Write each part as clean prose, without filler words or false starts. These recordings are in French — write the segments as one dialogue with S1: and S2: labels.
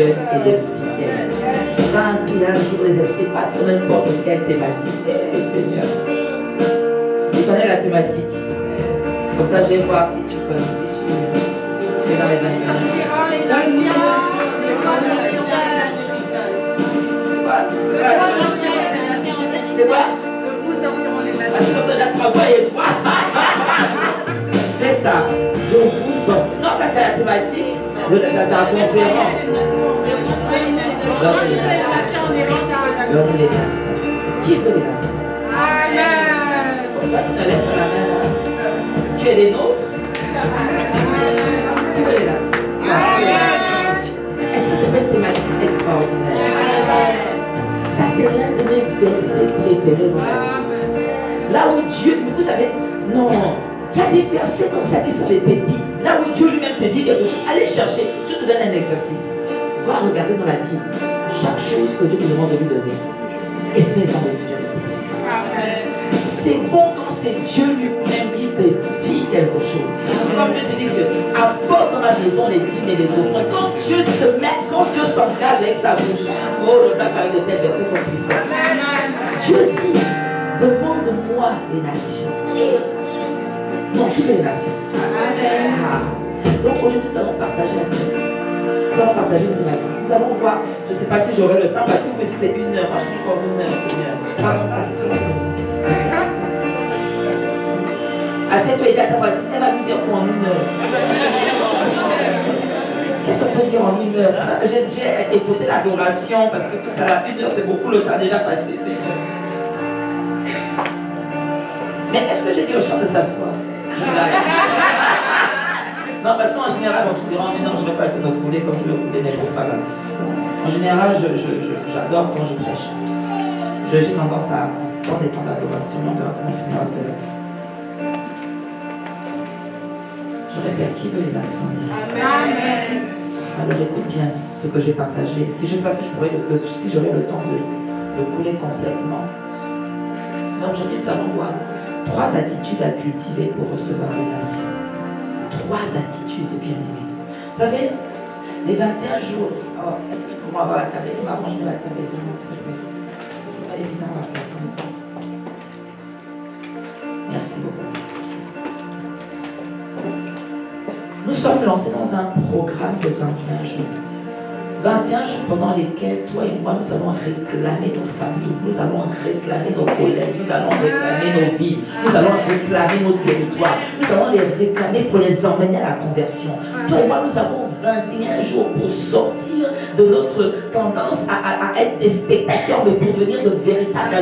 S1: jeunes et de fidèles. 21 jours, les amis, et pas sur n'importe quelle thématique. Eh Seigneur. Tu connais la thématique. Comme ça, je vais voir si tu connais, si tu es dans les 25 jours. C'est quoi?
S2: De vous sortir en évasion.
S1: Parce que quand j'ai travaillé, toi. C'est ça. De vous sortir. Non, ça c'est la thématique de ta conférence. L'homme les nations. Qui veut les nations?
S2: Amen.
S1: Pourquoi tu te lèves la main là? Tu es des nôtres? Qui veut les nations? Est-ce que c'est pas une thématique extraordinaire? Ça c'est l'un de mes versets préférés dans la Bible. Là où Dieu, vous savez, non, il y a des versets comme ça qui sont des pépites. Là où Dieu lui-même te dit quelque chose, allez chercher. Je te donne un exercice. Va regarder dans la Bible chaque chose que Dieu te demande de lui donner. Et fais-en des sujets. C'est bon quand c'est Dieu lui-même qui te dit quelque chose. Comme Dieu te dit que apporte dans ma maison les dîmes et les offrandes. Quand Dieu se met, quand Dieu s'engage avec sa bouche, oh, le bac avec de tels versets sont puissants. Dieu dit, demande-moi les nations. Et non, qui veut les nations? Ah. Donc aujourd'hui, nous allons partager la pièce. Nous allons partager une thématique. Nous allons voir, je ne sais pas si j'aurai le temps, parce que vous ici c'est 1 heure. Moi je dis comme 1 heure, Seigneur. Pardon, assieds-toi. Assieds-toi et dis à ta voisine, elle va nous dire quoi en 1 heure. Qu'est-ce qu'on peut dire en 1 heure? J'ai écouté l'adoration, parce que tout ça, là, 1 heure c'est beaucoup, le temps déjà passé, Seigneur. Mais est-ce que j'ai dit au chant de s'asseoir? Je non, parce qu'en général, on te dira en 1 heure, je ne vais pas te me couler comme je le coulais, mais c'est pas grave. En général, j'adore quand je prêche. J'ai tendance à prendre des temps d'adoration, on verra comment le Seigneur va faire. Je répète, qui veut les nations? Amen. Alors écoute bien ce que j'ai partagé. Si je ne sais pas si j'aurai le temps de le couler complètement. Mais aujourd'hui, nous allons voir 3 attitudes à cultiver pour recevoir les nations. 3 attitudes, bien-aimés. Vous savez, les 21 jours, oh, est-ce que vous pouvez avoir la tablette? C'est marrant, je mets la tablette, s'il te plaît. Parce que c'est pas évident la tablette. Merci beaucoup. Nous sommes lancés dans un programme de 21 jours. 21 jours pendant lesquels toi et moi nous allons réclamer nos familles, nous allons réclamer nos collègues, nous allons réclamer nos vies, nous allons réclamer nos territoires, nous allons les réclamer pour les emmener à la conversion. Toi et moi nous avons 21 jours pour sortir de notre tendance à être des spectateurs, mais pour devenir de véritables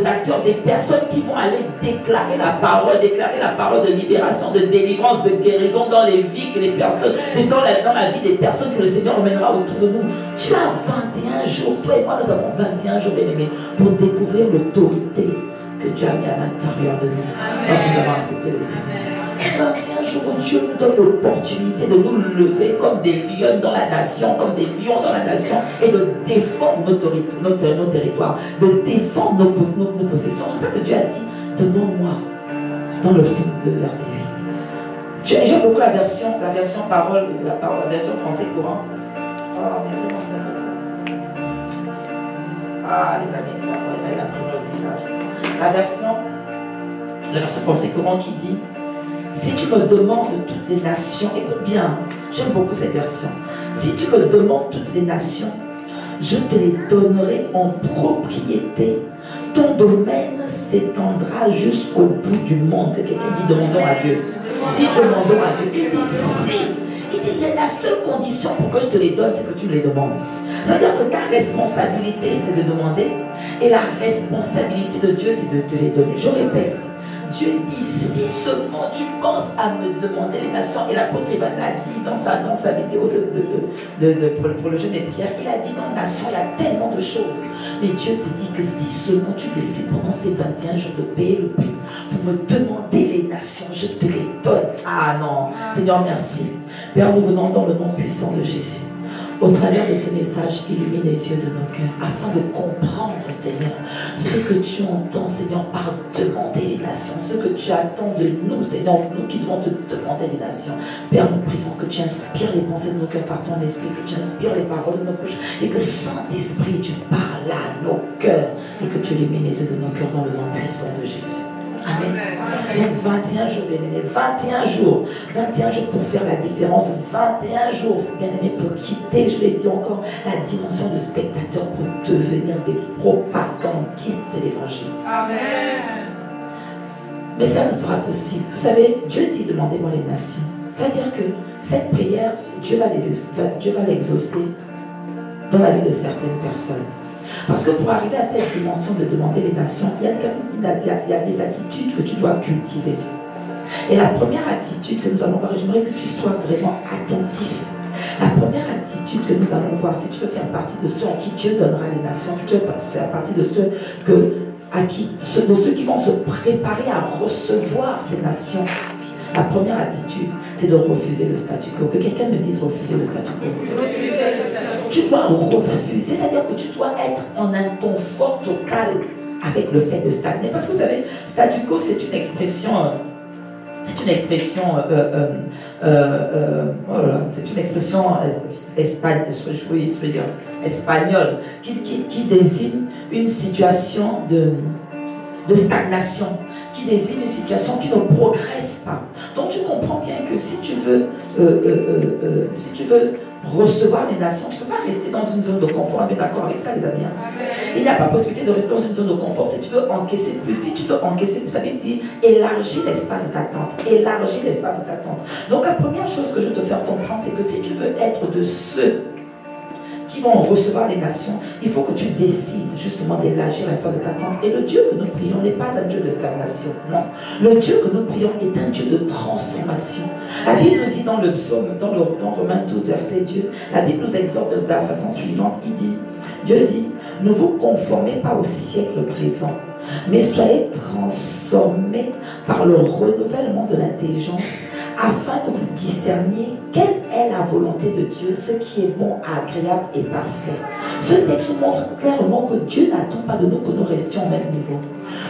S1: acteurs, des personnes qui vont aller déclarer la parole de libération, de délivrance, de guérison dans les vies que les personnes, dans la vie des personnes que le Seigneur emmènera autour de nous. Tu as 21 jours, toi et moi nous avons 21 jours, bien-aimés, pour découvrir l'autorité que Dieu a mis à l'intérieur de nous. Parce que nous avons accepté le Seigneur. 21 jours où Dieu nous donne l'opportunité de nous lever comme des lions dans la nation, comme des lions dans la nation, et de défendre nos territoires, de défendre nos possessions. C'est ça que Dieu a dit. Demande-moi dans le psaume 2, verset 8. J'aime beaucoup la version parole, la version français courant. Oh, mais vraiment, ça. Ah, les amis, il fallait imprimer le message. La version français courant qui dit: si tu me demandes toutes les nations, écoute bien, j'aime beaucoup cette version. Si tu me demandes toutes les nations, je te les donnerai en propriété. Ton domaine s'étendra jusqu'au bout du monde. Que quelqu'un dit demandons à Dieu. Dis demandons à Dieu. Il dit si. Il dit la seule condition pour que je te les donne, c'est que tu les demandes. Ça veut dire que ta responsabilité, c'est de demander. Et la responsabilité de Dieu, c'est de te les donner. Je répète. Dieu dit, si seulement tu penses à me demander les nations, et l'apôtre Ivan l'a dit dans sa vidéo pour le jeûne des prières, il a dit dans les nations, il y a tellement de choses. Mais Dieu te dit que si seulement tu décides pendant ces 21 jours de payer le prix pour me demander les nations, je te les donne. Ah non, Seigneur, merci. Père, nous venons dans le nom puissant de Jésus Au travers de ce message, illumine les yeux de nos cœurs afin de comprendre, Seigneur, ce que tu entends, Seigneur, par demander les nations, ce que tu attends de nous, Seigneur, nous qui devons te demander les nations. Père, nous prions que tu inspires les pensées de nos cœurs par ton esprit, que tu inspires les paroles de nos bouches et que Saint-Esprit, tu parles à nos cœurs et que tu illumines les yeux de nos cœurs dans le nom puissant de Jésus. Amen. Donc 21 jours, bien-aimés, 21 jours pour faire la différence, 21 jours, bien-aimés, pour quitter, je l'ai dit encore, la dimension de spectateur pour devenir des propagandistes de l'évangile. Amen. Mais ça ne sera possible. Vous savez, Dieu dit demandez-moi les nations. C'est-à-dire que cette prière, Dieu va l'exaucer dans la vie de certaines personnes. Parce que pour arriver à cette dimension de demander les nations, il y a des attitudes que tu dois cultiver. Et la première attitude que nous allons voir, et j'aimerais que tu sois vraiment attentif. La première attitude que nous allons voir, si tu veux faire partie de ceux à qui Dieu donnera les nations, si tu veux faire partie de ceux qui vont se préparer à recevoir ces nations, la première attitude, c'est de refuser le statu quo. Que quelqu'un me dise refuser le statu quo. Tu dois refuser, c'est-à-dire que tu dois être en inconfort total avec le fait de stagner. Parce que vous savez, statu quo, c'est une expression espagnole qui désigne une situation de stagnation, qui désigne une situation qui ne progresse pas. Donc tu comprends bien que si tu veux recevoir les nations, tu ne peux pas rester dans une zone de confort. On est d'accord avec ça, les amis. Il n'y a pas possibilité de rester dans une zone de confort si tu veux encaisser plus. Si tu veux encaisser plus, ça veut dire élargir l'espace d'attente. Élargir l'espace d'attente. Donc la première chose que je veux te faire comprendre, c'est que si tu veux être de ceux qui vont recevoir les nations, il faut que tu décides justement d'élargir l'espace de t'attente. Et le Dieu que nous prions n'est pas un Dieu de stagnation, non. Le Dieu que nous prions est un Dieu de transformation. La Bible nous dit dans le psaume, dans Romains 12, verset 2, la Bible nous exhorte de la façon suivante, Dieu dit, ne vous conformez pas au siècle présent, mais soyez transformés par le renouvellement de l'intelligence, afin que vous discerniez quelle est la volonté de Dieu, ce qui est bon, agréable et parfait. Ce texte nous montre clairement que Dieu n'attend pas de nous que nous restions au même niveau.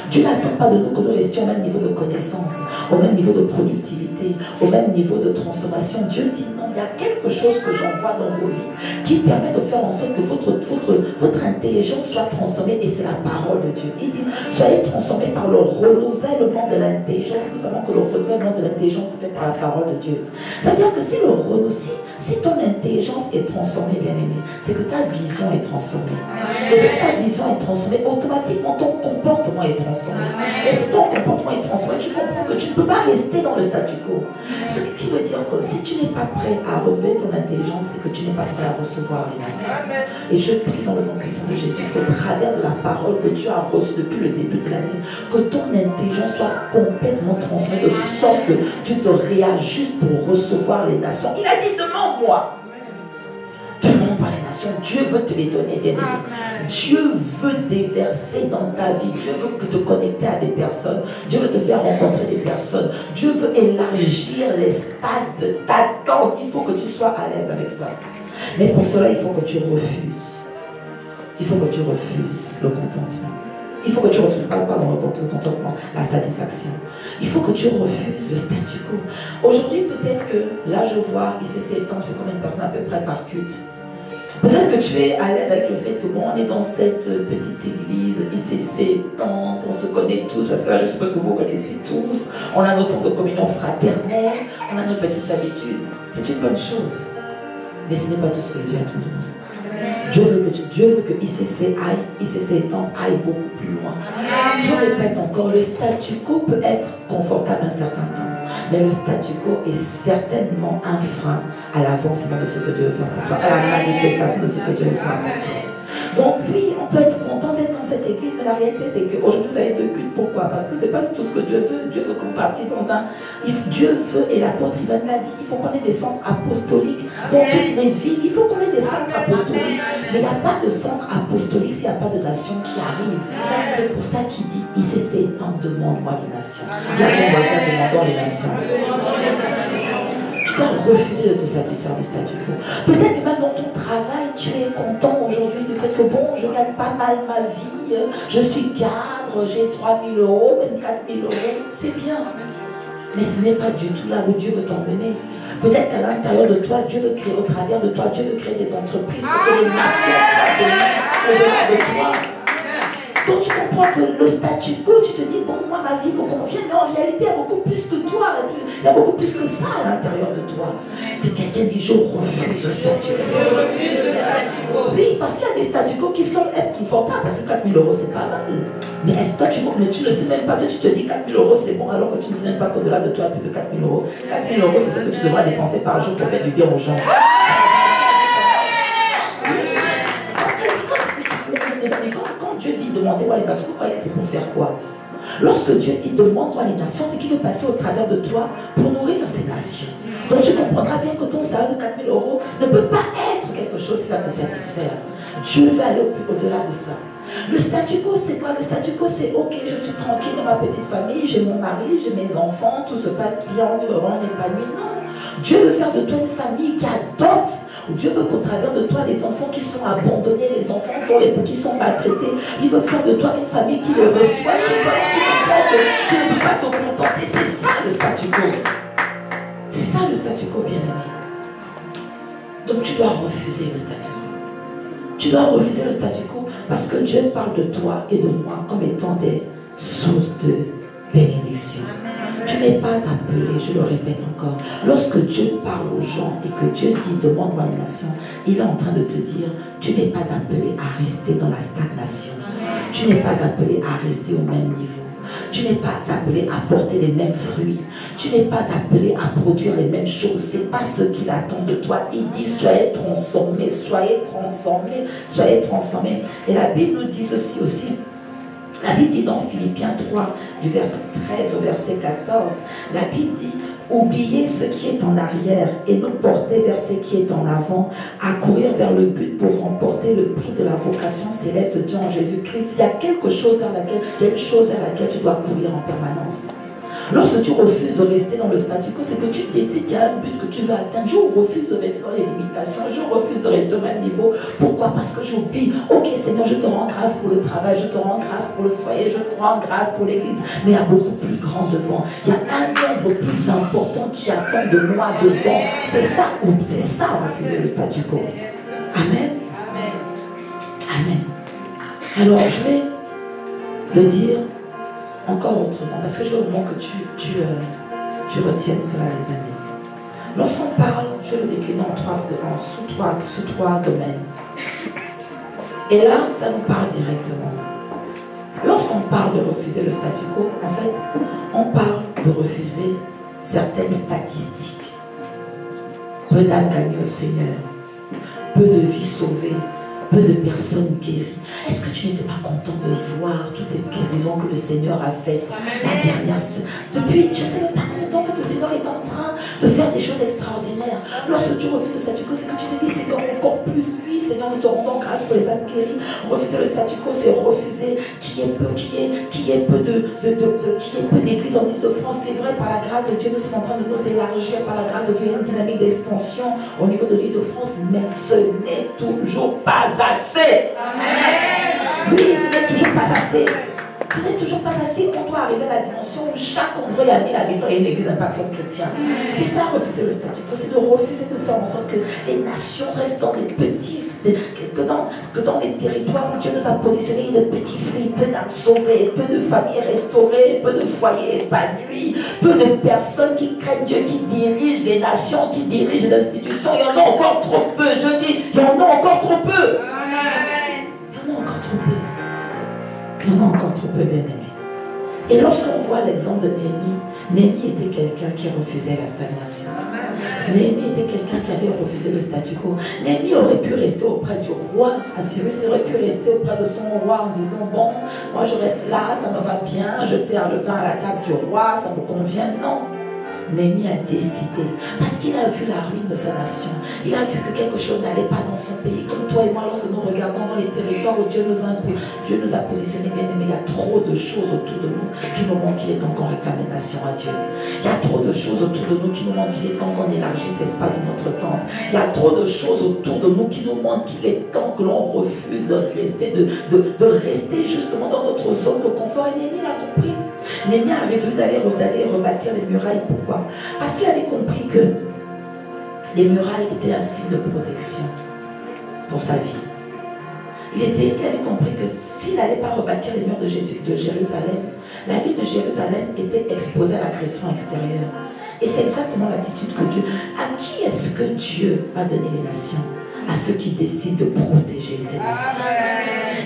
S1: Dieu n'attend pas de nous que nous restions au même niveau de connaissance, au même niveau de productivité, au même niveau de transformation. Dieu dit non, il y a quelque chose que j'envoie dans vos vies qui permet de faire en sorte que votre intelligence soit transformée, et c'est la parole de Dieu. Il dit, soyez transformés par le renouvellement de l'intelligence. Nous savons que le renouvellement de l'intelligence se fait par la parole de Dieu. C'est-à-dire que si ton intelligence est transformée, bien-aimé, c'est que ta vision est transformée. Et si ta vision est transformée, automatiquement ton comportement est transformé. Et si ton comportement est transformé, tu comprends que tu ne peux pas rester dans le statu quo. Ce qui veut dire que si tu n'es pas prêt à renouveler ton intelligence, c'est que tu n'es pas prêt à recevoir les nations. Et je prie dans le nom puissant de Jésus qu'au travers de la parole que tu as reçue depuis le début de l'année, que ton intelligence soit complètement transformée de sorte que tu te réajustes pour recevoir les nations. Il a dit, demande-moi. Demande par les nations. Dieu veut te les donner, bien aimé. Dieu veut déverser dans ta vie. Dieu veut te connecter à des personnes. Dieu veut te faire rencontrer des personnes. Dieu veut élargir l'espace de t'attente. Il faut que tu sois à l'aise avec ça. Mais pour cela, il faut que tu refuses. Il faut que tu refuses le contentement. Il faut que tu refuses, pas dans le contentement, la satisfaction. Il faut que tu refuses le statu quo. Aujourd'hui, peut-être que, là je vois, ICC Temple, c'est combien de personnes à peu près par culte. Peut-être que tu es à l'aise avec le fait que bon, on est dans cette petite église, ICC Temple, on se connaît tous, parce que là je suppose que vous connaissez tous, on a nos temps de communion fraternelle, on a nos petites habitudes. C'est une bonne chose. Mais ce n'est pas tout ce que Dieu a tout demandé. Dieu veut que ICC Temple aille beaucoup plus loin. Je répète encore, le statu quo peut être confortable un certain temps, mais le statu quo est certainement un frein à l'avancement de ce que Dieu veut faire pour toi, à la manifestation de ce que Dieu veut faire pour toi. Donc oui, on peut être content d'être dans cette église, mais la réalité c'est qu'aujourd'hui vous avez deux cultes. Pourquoi? Parce que c'est pas tout ce que Dieu veut. Dieu veut qu'on partisse dans un... Dieu veut, et l'apôtre Ivan l'a dit, il faut qu'on ait des centres apostoliques dans toutes les villes. Il faut qu'on ait des centres apostoliques. Mais il n'y a pas de centre apostolique s'il n'y a pas de nation qui arrive. C'est pour ça qu'il dit, ICC Temple, demande-moi les nations. Dis à ton voisin, demandons les nations. Tu dois refuser de te satisfaire du statu quo. Peut-être que même dans ton travail, que bon, je gagne pas mal ma vie, je suis cadre, j'ai 3 000 euros, même 4 000 euros, c'est bien. Mais ce n'est pas du tout là où Dieu veut t'emmener. Peut-être qu'à l'intérieur de toi, Dieu veut créer, au travers de toi, Dieu veut créer des entreprises pour que les nations soient bénies au-delà de toi. Donc tu comprends que le statu quo, tu te dis, bon, moi ma vie me convient, mais en réalité, il y a beaucoup plus que toi, il y a beaucoup plus que ça à l'intérieur de toi. Que quelqu'un dit, je refuse le statu quo. Oui, parce qu'il y a des statu quo qui semblent être confortables, parce que 4 000 euros, c'est pas mal. Mais est-ce que toi, mais tu ne sais même pas, toi, tu te dis 4 000 euros, c'est bon, alors que tu ne sais même pas qu'au-delà de toi, il y a plus de 4 000 euros. 4 000 euros, c'est ce que tu devras dépenser par jour pour faire du bien aux gens. Quand Dieu dit demandez-moi les nations, vous croyez que c'est pour faire quoi? Lorsque Dieu dit demande-moi les nations, c'est qu'il veut passer au travers de toi pour nourrir ces nations. Donc tu comprendras bien que ton salaire de 4 000 euros ne peut pas être quelque chose qui va te satisfaire. Dieu veut aller au-delà de ça. Le statu quo, c'est quoi? Le statu quo, c'est ok, je suis tranquille dans ma petite famille, j'ai mon mari, j'ai mes enfants, tout se passe bien, on est heureux, on est épanoui. Non. Dieu veut faire de toi une famille qui adopte. Dieu veut qu'au travers de toi, les enfants qui sont abandonnés, les enfants qui sont maltraités, il veut faire de toi une famille qui les reçoit chez toi. Tu comprends que tu ne peux pas te contenter. C'est ça le statu quo. C'est ça le statu quo, bien-aimé. Donc tu dois refuser le statu quo. Tu dois refuser le statu quo parce que Dieu parle de toi et de moi comme étant des sources de bénédiction. Tu n'es pas appelé, je le répète encore. Lorsque Dieu parle aux gens et que Dieu dit demande-moi une nation, il est en train de te dire tu n'es pas appelé à rester dans la stagnation. Tu n'es pas appelé à rester au même niveau. Tu n'es pas appelé à porter les mêmes fruits. Tu n'es pas appelé à produire les mêmes choses. Ce n'est pas ce qu'il attend de toi. Il dit soyez transformés, soyez transformés, soyez transformés. Et la Bible nous dit ceci aussi. La Bible dit dans Philippiens 3, du verset 13 au verset 14, la Bible dit oubliez ce qui est en arrière et nous porter vers ce qui est en avant, à courir vers le but pour remporter le prix de la vocation céleste de Dieu en Jésus-Christ. Il y a quelque chose vers laquelle, il y a une chose vers laquelle tu dois courir en permanence. Lorsque tu refuses de rester dans le statu quo, c'est que tu décides qu'il y a un but que tu veux atteindre. Je refuse de rester dans les limitations, je refuse de rester au même niveau. Pourquoi? Parce que j'oublie. Ok Seigneur, je te rends grâce pour le travail, je te rends grâce pour le foyer, je te rends grâce pour l'église. Mais il y a beaucoup plus grand devant. Il y a un nombre plus important qui attend de moi devant. C'est ça, refuser le statu quo. Amen. Amen. Alors je vais le dire encore autrement, parce que je veux vraiment que tu retiennes cela, les amis. Lorsqu'on parle, je le décline sous trois domaines. Et là, ça nous parle directement. Lorsqu'on parle de refuser le statu quo, en fait, on parle de refuser certaines statistiques. Peu d'âmes gagnées au Seigneur, peu de vies sauvées, peu de personnes guéries. Est-ce que tu n'étais pas content de voir toutes les guérisons que le Seigneur a faites la dernière? Depuis, je ne sais même pas combien de temps, en fait, le Seigneur est en train de faire des choses extraordinaires. Lorsque tu refuses le statu quo, c'est que tu te dis, Seigneur, encore plus. Oui, Seigneur, nous te rendons grâce pour les âmes guéries. Refuser le statu quo, c'est refuser qu'il y ait peu d'églises en Ile-de-France. C'est vrai, par la grâce de Dieu, nous sommes en train de nous élargir. Par la grâce de Dieu, il y a une dynamique d'expansion au niveau de l'Ile-de-France, mais ce n'est toujours pas assez. Amen. Oui, ce n'est toujours pas assez. Ce n'est toujours pas assez. On doit arriver à la dimension où chaque endroit il y a 1000 habitants et une église Impact chrétien. C'est ça, refuser le statu quo. C'est de refuser de faire en sorte que les nations restent dans les petits, que dans les territoires où Dieu nous a positionnés, de petits fruits, peu d'âmes sauvées, peu de familles restaurées, peu de foyers épanouis, peu de personnes qui craignent Dieu, qui dirigent les nations, qui dirigent les institutions. Il y en a encore trop peu. Je dis, il y en a encore trop peu. Il y en a encore trop peu. Il y en a encore trop peu, bien-aimés. Et lorsqu'on voit l'exemple de Néhémie, Néhémie était quelqu'un qui refusait la stagnation. Néhémie était quelqu'un qui avait refusé le statu quo. Néhémie aurait pu rester auprès du roi Assyrus, il aurait pu rester auprès de son roi en disant bon, moi je reste là, ça me va bien, je sers le vin à la table du roi, ça me convient. Non. Néhémie a décidé, parce qu'il a vu la ruine de sa nation, il a vu que quelque chose n'allait pas dans son pays, comme toi et moi, lorsque nous regardons dans les territoires où Dieu nous a positionnés, bien aimés, il y a trop de choses autour de nous qui nous montrent qu'il est temps qu'on réclame les nations à Dieu. Il y a trop de choses autour de nous qui nous montrent qu'il est temps qu'on élargisse l'espace de notre tente. Il y a trop de choses autour de nous qui nous montrent qu'il est temps que l'on refuse de rester justement dans notre zone de confort. Et Néhémie l'a compris. Néhémie a résolu d'aller rebâtir les murailles. Pourquoi? Parce qu'il avait compris que les murailles étaient un signe de protection pour sa vie. Il avait compris que s'il n'allait pas rebâtir les murs de Jérusalem, la ville de Jérusalem était exposée à l'agression extérieure. Et c'est exactement l'attitude que Dieu... À qui est-ce que Dieu va donner les nations? À ceux qui décident de protéger ces nations.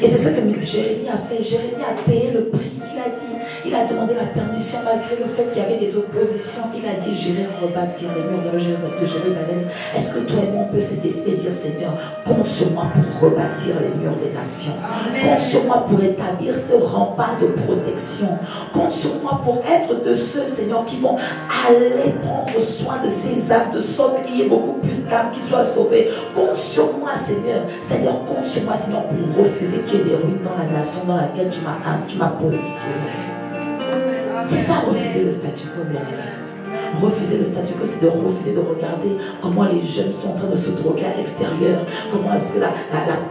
S1: Et c'est ce que Jérémie a fait. Jérémie a payé le prix. Il a demandé la permission malgré le fait qu'il y avait des oppositions. Il a dit, j'irai rebâtir les murs de Jérusalem. Est-ce que toi et moi on peut se décider de dire, Seigneur, compte sur moi pour rebâtir les murs des nations. Compte sur moi pour établir ce rempart de protection. Compte sur moi pour être de ceux, Seigneur, qui vont aller prendre soin de ces âmes, de sorte qu'il y ait beaucoup plus d'âmes qui soient sauvées. Compte sur moi, Seigneur. Seigneur, compte sur moi, Seigneur, pour refuser qu'il y ait des ruines dans la nation dans laquelle tu m'as positionné. C'est ça, refuser le statu quo, bien aimé. Refuser le statu quo, c'est de refuser de regarder comment les jeunes sont en train de se droguer à l'extérieur, comment est-ce que la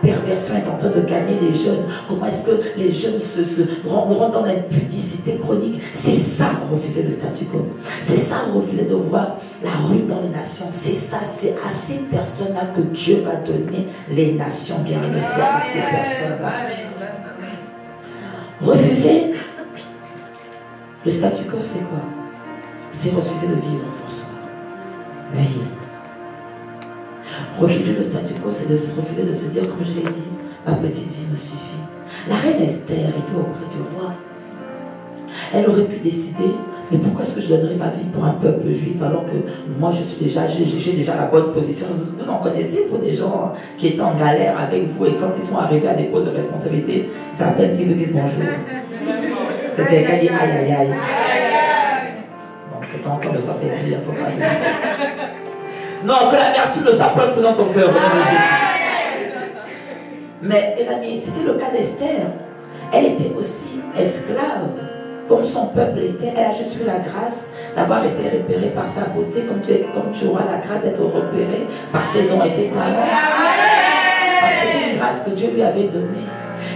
S1: perversion est en train de gagner les jeunes, comment est-ce que les jeunes se rendront dans l'impudicité chronique. C'est ça, refuser le statu quo. C'est ça, refuser de voir la ruine dans les nations. C'est ça, c'est à ces personnes-là que Dieu va donner les nations, bien aimé. C'est à ces personnes-là. Refuser le statu quo, c'est quoi? C'est refuser de vivre pour soi. Oui. Refuser le statu quo, c'est de refuser de se dire, comme je l'ai dit, ma petite vie me suffit. La reine Esther était auprès du roi. Elle aurait pu décider, mais pourquoi est-ce que je donnerais ma vie pour un peuple juif alors que moi j'ai déjà la bonne position? Vous en connaissez, vous, des gens qui étaient en galère avec vous et quand ils sont arrivés à des postes de responsabilité, c'est à peine s'ils vous disent bonjour. Que quelqu'un dit aïe aïe aïe. Bon, que ton cœur ne soit pas dit, il ne faut pas dire. Non, que l'amertume ne soit pas trop dans ton cœur. Mais les amis, c'était le cas d'Esther. Elle était aussi esclave, comme son peuple était. Elle a juste eu la grâce d'avoir été repérée par sa beauté, comme tu auras la grâce d'être repérée par tes dons et tes talents. Parce que c'était une grâce que Dieu lui avait donnée.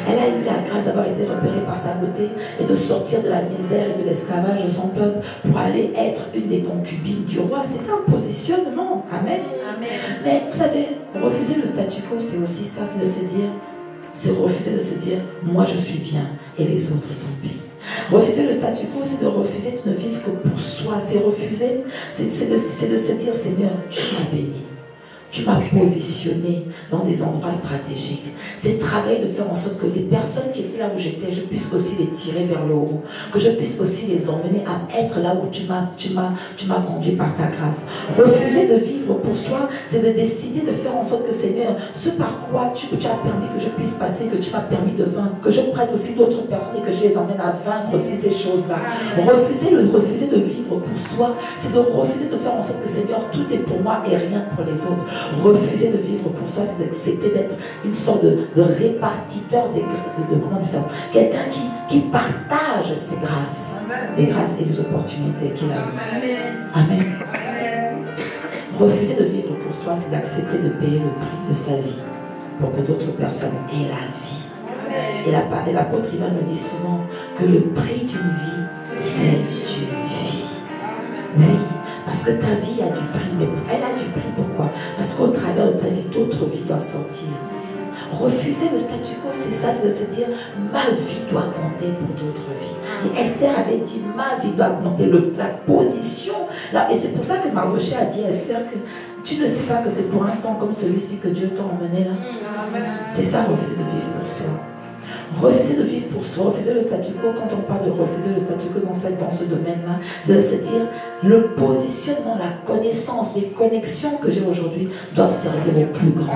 S1: Elle a eu la grâce d'avoir été repérée par sa beauté et de sortir de la misère et de l'esclavage de son peuple pour aller être une des concubines du roi. C'était un positionnement. Amen. Amen. Mais vous savez, refuser le statu quo, c'est aussi ça, c'est de se dire, c'est refuser de se dire, moi je suis bien et les autres tant pis. Refuser le statu quo, c'est de refuser de ne vivre que pour soi. C'est refuser, c'est de se dire, Seigneur, tu m'as béni. Tu m'as positionné dans des endroits stratégiques. C'est travailler de faire en sorte que les personnes qui étaient là où j'étais, je puisse aussi les tirer vers le haut. Que je puisse aussi les emmener à être là où tu m'as conduit par ta grâce. Refuser de vivre pour soi, c'est de décider de faire en sorte que, Seigneur, ce par quoi tu as permis que je puisse passer, que tu m'as permis de vaincre, que je prenne aussi d'autres personnes et que je les emmène à vaincre aussi ces choses-là. Refuser de vivre pour soi, c'est de refuser de faire en sorte que, Seigneur, tout est pour moi et rien pour les autres. Refuser de vivre pour soi, c'était d'être une sorte de répartiteur comment dire ça, quelqu'un qui partage ses grâces, les grâces et les opportunités qu'il a. Amen. Refuser de vivre pour soi, c'est d'accepter de payer le prix de sa vie pour que d'autres personnes aient la vie. Et l'apôtre Ivan me dit souvent que le prix d'une vie, c'est une vie. Oui. Parce que ta vie a du prix, mais elle a du prix, pourquoi? Parce qu'au travers de ta vie, d'autres vies doivent sortir. Refuser le statu quo, c'est ça, c'est de se dire, ma vie doit compter pour d'autres vies. Et Esther avait dit, ma vie doit compter, la position. Là, et c'est pour ça que Mardochée a dit à Esther que tu ne sais pas que c'est pour un temps comme celui-ci que Dieu t'a emmené là. C'est ça, refuser de vivre pour soi. Refuser de vivre pour soi, refuser le statu quo, quand on parle de refuser le statu quo dans ce domaine-là, c'est de se dire, le positionnement, la connaissance, les connexions que j'ai aujourd'hui doivent servir au plus grand.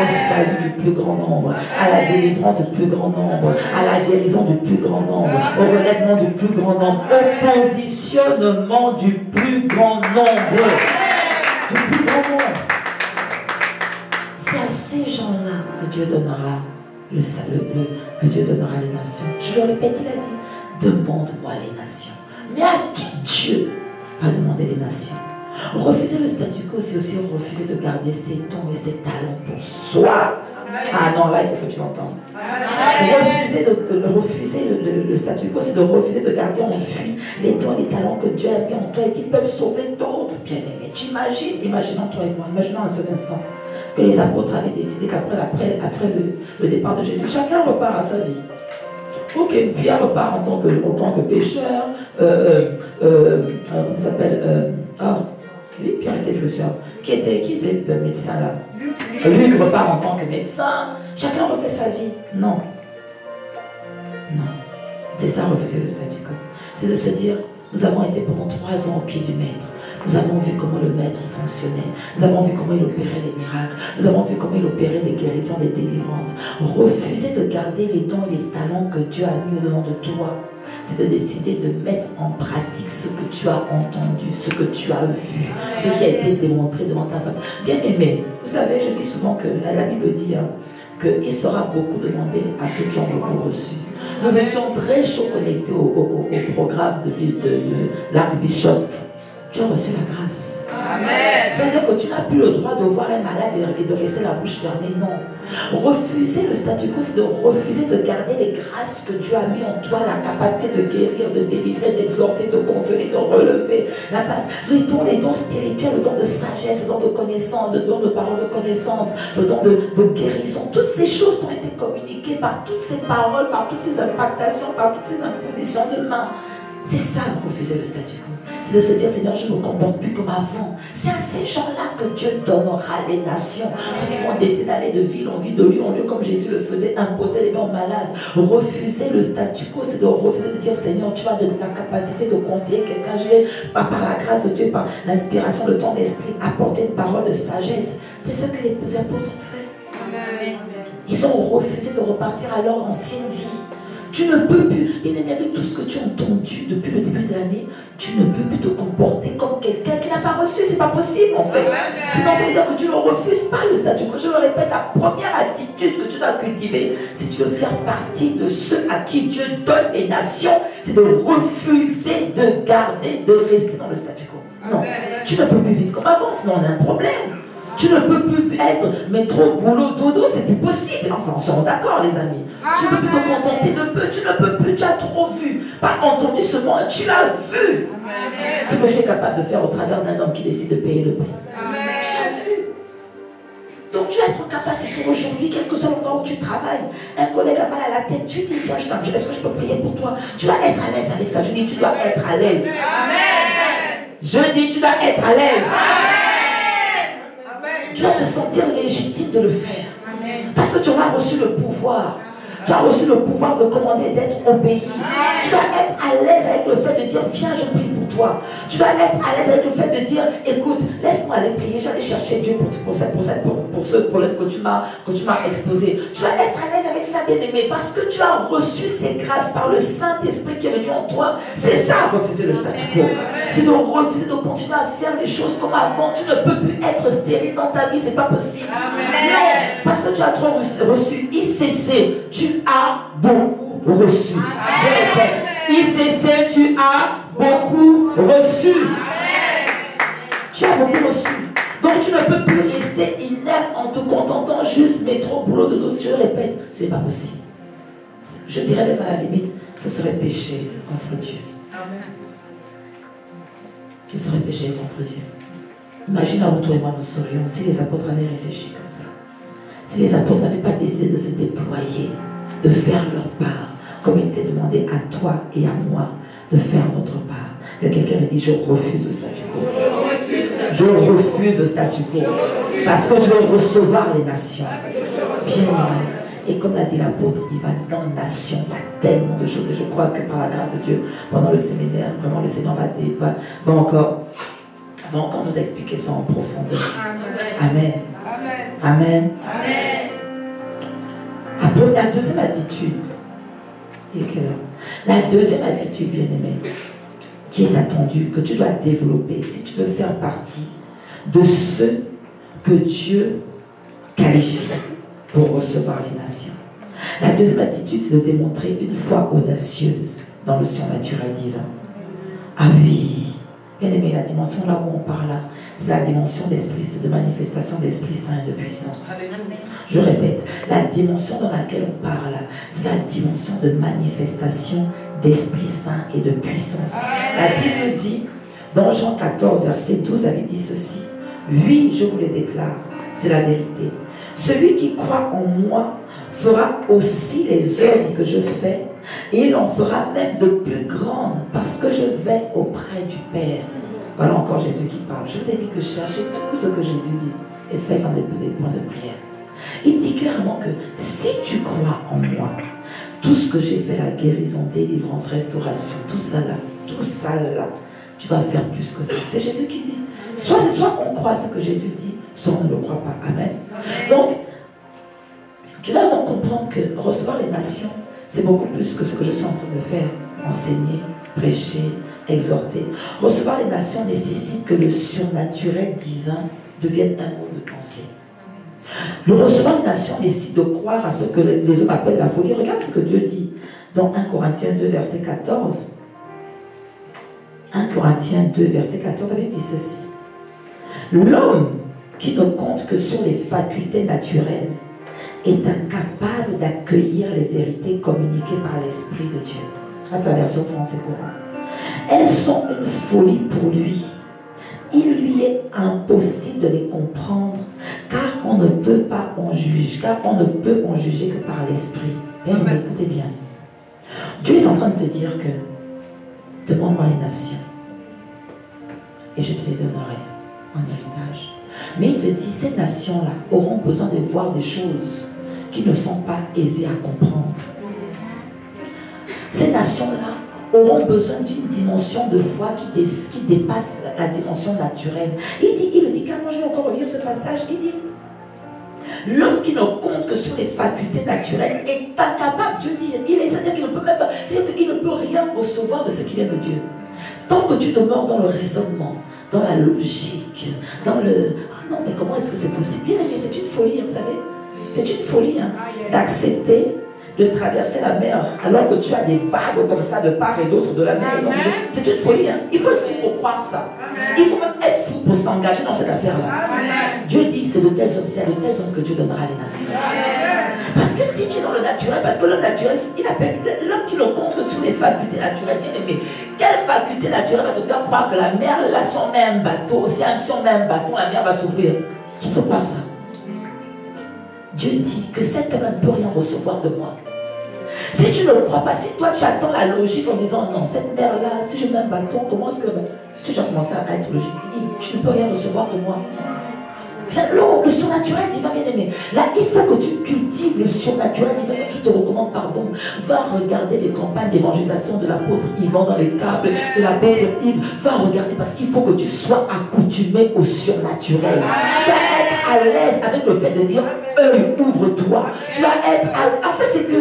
S1: au salut du plus grand nombre, à la délivrance du plus grand nombre, à la guérison du plus grand nombre, au relèvement du plus grand nombre, au positionnement du plus grand nombre. Du plus grand nombre. C'est à ces gens-là que Dieu donnera le salut, que Dieu donnera les nations. Je le répète, il a dit, demande-moi les nations. Mais à qui Dieu va demander les nations? Refuser le statu quo, c'est aussi refuser de garder ses dons et ses talents pour soi. Ah non, là, il faut que tu l'entendes. Refuser le statu quo, c'est de refuser de garder en fuite les dons et les talents que Dieu a mis en toi et qui peuvent sauver d'autres. Bien aimé, imaginons toi et moi, imaginons un seul instant que les apôtres avaient décidé qu'après le départ de Jésus, chacun repart à sa vie. Ok, Pierre repart en tant que pécheur, comment ça s'appelle oui, Pierre était pécheur. Qui était médecin là? Luc repart en tant que médecin. Chacun refait sa vie. Non. Non. C'est ça, refuser le statu quo. C'est de se dire, nous avons été pendant 3 ans au pied du maître. Nous avons vu comment le maître fonctionnait. Nous avons vu comment il opérait les miracles. Nous avons vu comment il opérait des guérisons, des délivrances. Refuser de garder les dons et les talents que Dieu a mis au-dedans de toi, c'est de décider de mettre en pratique ce que tu as entendu, ce que tu as vu, ce qui a été démontré devant ta face. Bien aimé, vous savez, je dis souvent que la Bible dit qu'il sera beaucoup demandé à ceux qui ont beaucoup reçu. Nous étions très chaud connectés au programme de l'archbishop. Tu as reçu la grâce. C'est-à-dire que tu n'as plus le droit de voir un malade et de rester la bouche fermée. Non. Refuser le statu quo, c'est de refuser de garder les grâces que Dieu a mis en toi, la capacité de guérir, de délivrer, d'exhorter, de consoler, de relever. Les dons spirituels, le don de sagesse, le don de connaissance, le don de parole de connaissance, le don de guérison. Toutes ces choses ont été communiquées par toutes ces paroles, par toutes ces impactations, par toutes ces impositions de main. C'est ça, refuser le statu quo. C'est de se dire, Seigneur, je ne me comporte plus comme avant. C'est à ces gens-là que Dieu donnera les nations. Ceux qui vont décider d'aller de ville en ville, de lieu en lieu, comme Jésus le faisait, imposer les mains aux malades. Refuser le statu quo, c'est de refuser de dire, Seigneur, tu as de la capacité de conseiller quelqu'un. Je vais, par la grâce de Dieu, par l'inspiration de ton esprit, apporter une parole de sagesse. C'est ce que les apôtres ont fait. Amen. Ils ont refusé de repartir à leur ancienne vie. Tu ne peux plus, bien aimé, avec tout ce que tu as entendu depuis le début de l'année, tu ne peux plus te comporter comme quelqu'un qui n'a pas reçu. C'est pas possible en fait. Sinon, ça veut dire que tu ne refuses pas le statu quo. Je le répète, la première attitude que tu dois cultiver, si tu veux faire partie de ceux à qui Dieu donne les nations, c'est de refuser de garder, de rester dans le statu quo. Non, tu ne peux plus vivre comme avant, sinon on a un problème. Tu ne peux plus être métro, boulot, dodo, c'est plus possible. Enfin, on sera d'accord, les amis. Tu ne peux plus te contenter de peu, tu ne peux plus, tu as trop vu. Pas entendu seulement, tu as vu. Amen. Ce que tu es capable de faire au travers d'un homme qui décide de payer le prix. Amen. Tu as vu. Donc tu as être en capacité aujourd'hui, quel que soit l'endroit où tu travailles, un collègue a mal à la tête, tu dis, viens, est-ce que je peux prier pour toi? Tu dois être à l'aise avec ça. Je dis, tu dois être à l'aise. Amen. Je dis, tu dois être à l'aise. Tu vas te sentir légitime de le faire. Amen. Parce que tu auras reçu le pouvoir. Tu as reçu le pouvoir de commander, d'être obéi. Tu vas être à l'aise avec le fait de dire, viens, je prie pour toi. Tu vas être à l'aise avec le fait de dire, écoute, laisse-moi aller prier, j'allais chercher Dieu pour ce problème que tu m'as exposé. Tu vas être à l'aise avec ça, bien-aimé, parce que tu as reçu ces grâces par le Saint-Esprit qui est venu en toi. C'est ça, refuser le statu quo. C'est de refuser de continuer à faire les choses comme avant. Tu ne peux plus être stérile dans ta vie, c'est pas possible. Amen. Non, parce que tu as trop reçu ICC. Tu as beaucoup reçu. Amen. Je répète, ICC, tu as beaucoup reçu. Amen. Tu as beaucoup reçu. Donc tu ne peux plus rester inerte en te contentant juste métro, boulot, dodo. Je répète, c'est pas possible. Je dirais même à la limite, ce serait péché contre Dieu. Amen. Ce serait péché contre Dieu. Imagine là où toi et moi nous serions si les apôtres avaient réfléchi comme ça. Si les apôtres n'avaient pas décidé de se déployer, de faire leur part, comme il était demandé à toi et à moi de faire notre part. Que quelqu'un me dise, je refuse le statu quo. Je refuse le statu quo. Parce que je veux recevoir les nations. Bien aimé. Et comme l'a dit l'apôtre, il va dans les nations, il y a tellement de choses. Et je crois que par la grâce de Dieu, pendant le séminaire, vraiment le Seigneur va encore nous expliquer ça en profondeur. Amen. Amen. Amen. Amen. La deuxième attitude, la deuxième attitude, bien-aimée, qui est attendue, que tu dois développer, si tu veux faire partie de ceux que Dieu qualifie pour recevoir les nations. La deuxième attitude, c'est de démontrer une foi audacieuse dans le surnaturel divin. Ah oui, bien aimé, la dimension là où on parle là, c'est la dimension d'esprit, c'est de manifestation d'Esprit Saint et de puissance. Je répète, la dimension dans laquelle on parle là, c'est la dimension de manifestation d'Esprit Saint et de puissance. La Bible dit, dans Jean 14, verset 12, elle dit ceci: oui, je vous le déclare, c'est la vérité. Celui qui croit en moi fera aussi les œuvres que je fais, et il en fera même de plus grandes, parce que je vais auprès du Père. Voilà encore Jésus qui parle. Je vous ai dit que cherchez tout ce que Jésus dit et faites-en des points de prière. Il dit clairement que si tu crois en moi, tout ce que j'ai fait, la guérison, délivrance, restauration, tout ça là, tu vas faire plus que ça. C'est Jésus qui dit. Soit on croit ce que Jésus dit, soit on ne le croit pas. Amen. Donc, tu dois donc comprendre que recevoir les nations, c'est beaucoup plus que ce que je suis en train de faire. Enseigner, prêcher, exhorter. Recevoir les nations nécessite que le surnaturel divin devienne un mode de pensée. Le recevoir les nations nécessite de croire à ce que les hommes appellent la folie. Regarde ce que Dieu dit dans 1 Corinthiens 2, verset 14. 1 Corinthiens 2, verset 14, la Bible dit ceci: l'homme qui ne compte que sur les facultés naturelles est incapable d'accueillir les vérités communiquées par l'Esprit de Dieu. Ça, c'est la version français courant. Elles sont une folie pour lui. Il lui est impossible de les comprendre, car on ne peut pas en juger, que par l'Esprit. Bien, écoutez bien. Dieu est en train de te dire que demande-moi les nations et je te les donnerai en héritage. Mais il te dit, ces nations-là auront besoin de voir des choses qui ne sont pas aisées à comprendre. Ces nations-là auront besoin d'une dimension de foi qui dépasse la dimension naturelle. Il dit, quand je vais encore relire ce passage, il dit, l'homme qui ne compte que sur les facultés naturelles est incapable, Dieu dit, c'est-à-dire qu'il ne peut même pas, c'est-à-dire qu'il ne peut rien recevoir de ce qui vient de Dieu. Tant que tu demeures dans le raisonnement, dans la logique, dans le... Ah non, mais comment est-ce que c'est possible? Bien aimé, c'est une folie, vous savez. C'est une folie d'accepter de traverser la mer alors que tu as des vagues comme ça de part et d'autre de la mer. C'est une folie. Il faut être fou pour croire ça. Il faut même être fou pour s'engager dans cette affaire-là. Dieu dit, c'est de tels hommes que Dieu donnera les nations. Parce que si tu es dans le naturel, parce que le naturel, il appelle l'homme qui le compte sur les facultés naturelles, bien aimé. Quelle faculté naturelle va te faire croire que la mer, là, si on met un bateau, si on met un bâton, la mer va s'ouvrir? Qui peut croire ça? Dieu dit que cet homme ne peut rien recevoir de moi. Si tu ne le crois pas, si toi tu attends la logique en disant non, cette mer-là, si je mets un bâton, comment est-ce que tu vas commencer à être logique? Il dit, tu ne peux rien recevoir de moi. Le surnaturel divin, bien aimé. Là, il faut que tu cultives le surnaturel divin. Je te recommande, pardon, va regarder les campagnes d'évangélisation de l'apôtre Yvan dans les câbles, de l'apôtre Yves. Va regarder parce qu'il faut que tu sois accoutumé au surnaturel. Tu vas être à l'aise avec le fait de dire œil, ouvre-toi. Tu vas être en fait, c'est que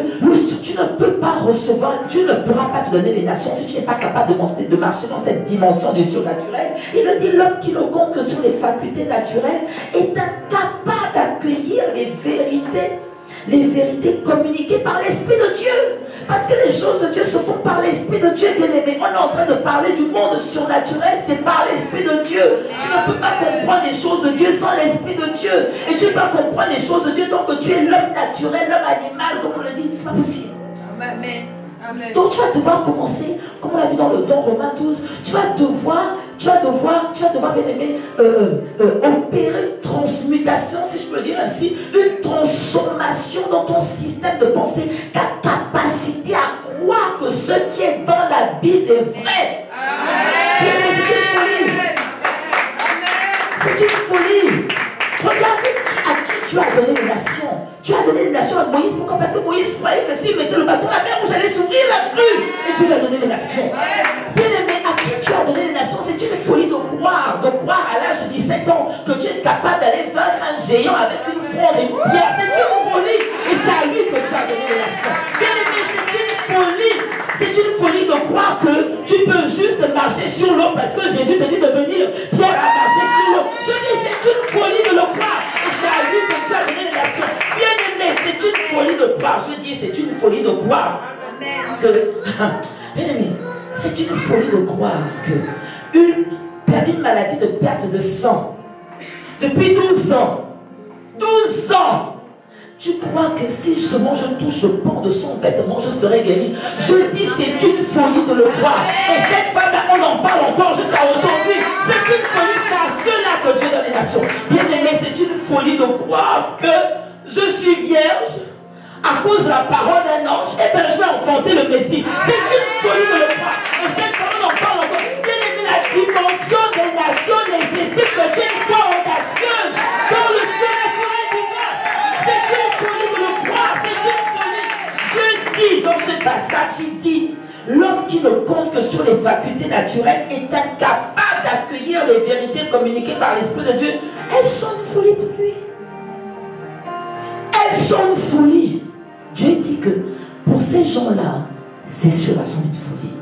S1: tu ne peux pas recevoir, Dieu ne pourra pas te donner les nations si tu n'es pas capable de marcher dans cette dimension du surnaturel. Il le dit, l'homme qui ne compte que sur les facultés naturelles est incapable d'accueillir les vérités communiquées par l'Esprit de Dieu. Parce que les choses de Dieu se font par l'Esprit de Dieu, bien aimé. On est en train de parler du monde surnaturel, c'est par l'Esprit de Dieu. Tu ne peux pas comprendre les choses de Dieu sans l'Esprit de Dieu. Et tu ne peux pas comprendre les choses de Dieu tant que tu es l'homme naturel, l'homme animal, comme on le dit. C'est pas possible. Amen. Amen. Donc tu vas devoir commencer, comme on l'a vu dans Romains 12, tu vas devoir, bien aimé, opérer une transmutation, si je peux dire ainsi, une transformation dans ton système de pensée, ta capacité à croire que ce qui est dans la Bible est vrai. Amen. C'est une folie. C'est une folie. Regardez à qui tu as donné les nations. Tu as donné les nations à Moïse. Pourquoi? Parce que Moïse croyait que s'il mettait le bâton, la mer rouge allait s'ouvrir la pluie. Et Dieu lui a donné les nations. Bien aimé, à qui tu as donné les nations? C'est une folie de croire à l'âge de 17 ans que tu es capable d'aller vaincre un géant avec une fronde et une pierre. C'est une folie. Et c'est à lui que tu as donné croire que tu peux juste marcher sur l'eau parce que Jésus te dit de venir. Pierre a marché sur l'eau. Je dis, c'est une folie de le croire. Et c'est à lui que Dieu a donné les nations. Bien aimé, c'est une folie de croire. Je dis, c'est une folie de croire que... Bien aimé, c'est une folie de croire que une maladie de perte de sang, depuis 12 ans, 12 ans, tu crois que si seulement je touche le pan de son vêtement, je serai guéri. Je dis, c'est une folie de le croire. Et cette femme-là, on en parle encore jusqu'à aujourd'hui. C'est une folie, c'est à ceux-là que Dieu donne les nations. Bien aimé, c'est une folie de croire que je suis vierge à cause de la parole d'un ange. Et bien, je vais enfanter le Messie. C'est une folie de le croire. Et cette femme, on en parle encore. Bien aimé, la dimension des nations nécessite que tu aies une foi audacieuse dans le surnaturel divin. C'est une folie de le croire, c'est une folie. Dieu dit dans ce passage, il dit, l'homme qui ne compte que sur les facultés naturelles est incapable d'accueillir les vérités communiquées par l'Esprit de Dieu. Elles sont une folie pour lui. Elles sont une folie. Dieu dit que pour ces gens-là, ces choses-là sont une folie.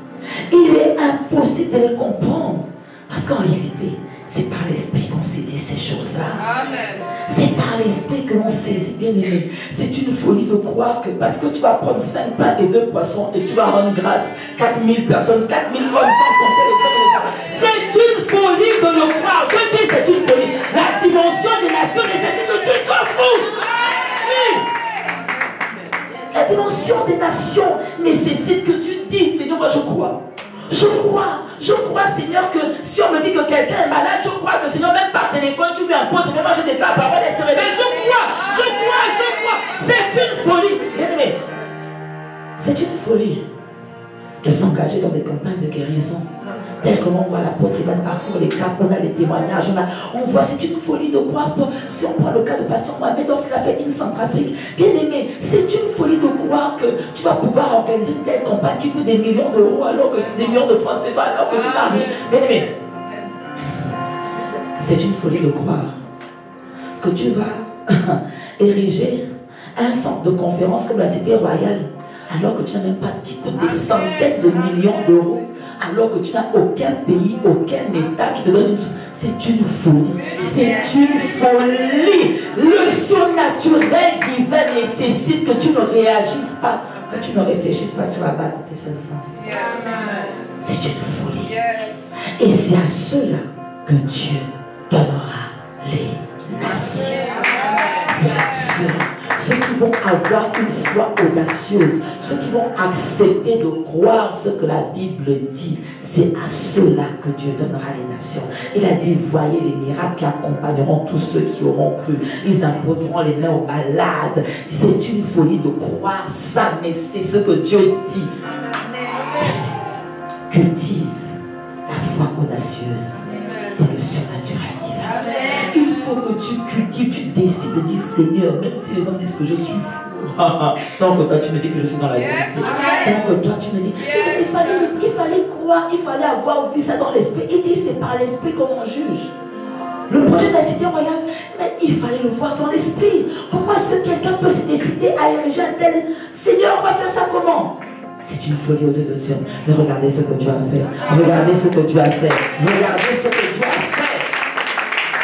S1: Il est impossible de les comprendre. Parce qu'en réalité, c'est par l'Esprit qu'on saisit ces choses-là. C'est par l'Esprit que l'on saisit, bien aimé. C'est une folie de croire que parce que tu vas prendre 5 pains et 2 poissons et tu vas rendre grâce 4000 personnes, 4000 hommes sans compter les hommes et les femmes. C'est une folie de le croire. Je dis c'est une folie. La dimension des nations nécessite que tu sois fou. Oui. La dimension des nations nécessite que tu dis, Seigneur, moi je crois. Je crois, Seigneur, que si on me dit que quelqu'un est malade, je crois que, Seigneur, même par téléphone, tu lui imposes, et même moi je déclare parole, elle se réveille. Je crois. C'est une folie. Bien aimé, c'est une folie de s'engager dans des campagnes de guérison. Tel que l'on voit l'apôtre, il va parcourir les cas, on a les témoignages, on voit, c'est une folie de croire. Si on prend le cas de Pasteur Mohamed, lorsqu'il a fait une Centrafrique, bien aimé, c'est une folie de croire que tu vas pouvoir organiser une telle campagne qui coûte des millions d'euros, alors que des millions de francs CFA, alors que tu n'as rien. Bien aimé, c'est une folie de croire que tu vas ériger un centre de conférence comme la Cité Royale, alors que tu n'as même pas, qui coûte des centaines de millions d'euros, alors que tu n'as aucun pays, aucun État qui te donne une... C'est une folie. C'est une folie. Le surnaturel divin nécessite que tu ne réagisses pas, que tu ne réfléchisses pas sur la base de tes cinq sens. C'est une folie. Et c'est à ceux-là que Dieu donnera les nations. C'est à ceux qui vont avoir une foi audacieuse, ceux qui vont accepter de croire ce que la Bible dit. C'est à ceux-là que Dieu donnera les nations. Il a dit, voyez les miracles qui accompagneront tous ceux qui auront cru. Ils imposeront les mains aux malades. C'est une folie de croire ça, mais c'est ce que Dieu dit. Cultive la foi audacieuse dans le surnaturel divin. Il faut que tu cultives, tu décides de dire, Seigneur, même si les hommes disent que je suis fou, tant que toi tu me dis que je suis dans la vérité, tant que toi tu me dis, il fallait croire, il fallait avoir vu ça dans l'esprit. Il dit, c'est par l'esprit qu'on juge. Le projet de la Cité Royale, mais il fallait le voir dans l'esprit. Comment est-ce que quelqu'un peut se décider à ériger un tel... Seigneur, on va faire ça comment? C'est une folie aux yeux de Dieu. Mais regardez ce que Dieu a fait. Regardez ce que Dieu a fait. Regardez ce que Dieu a fait.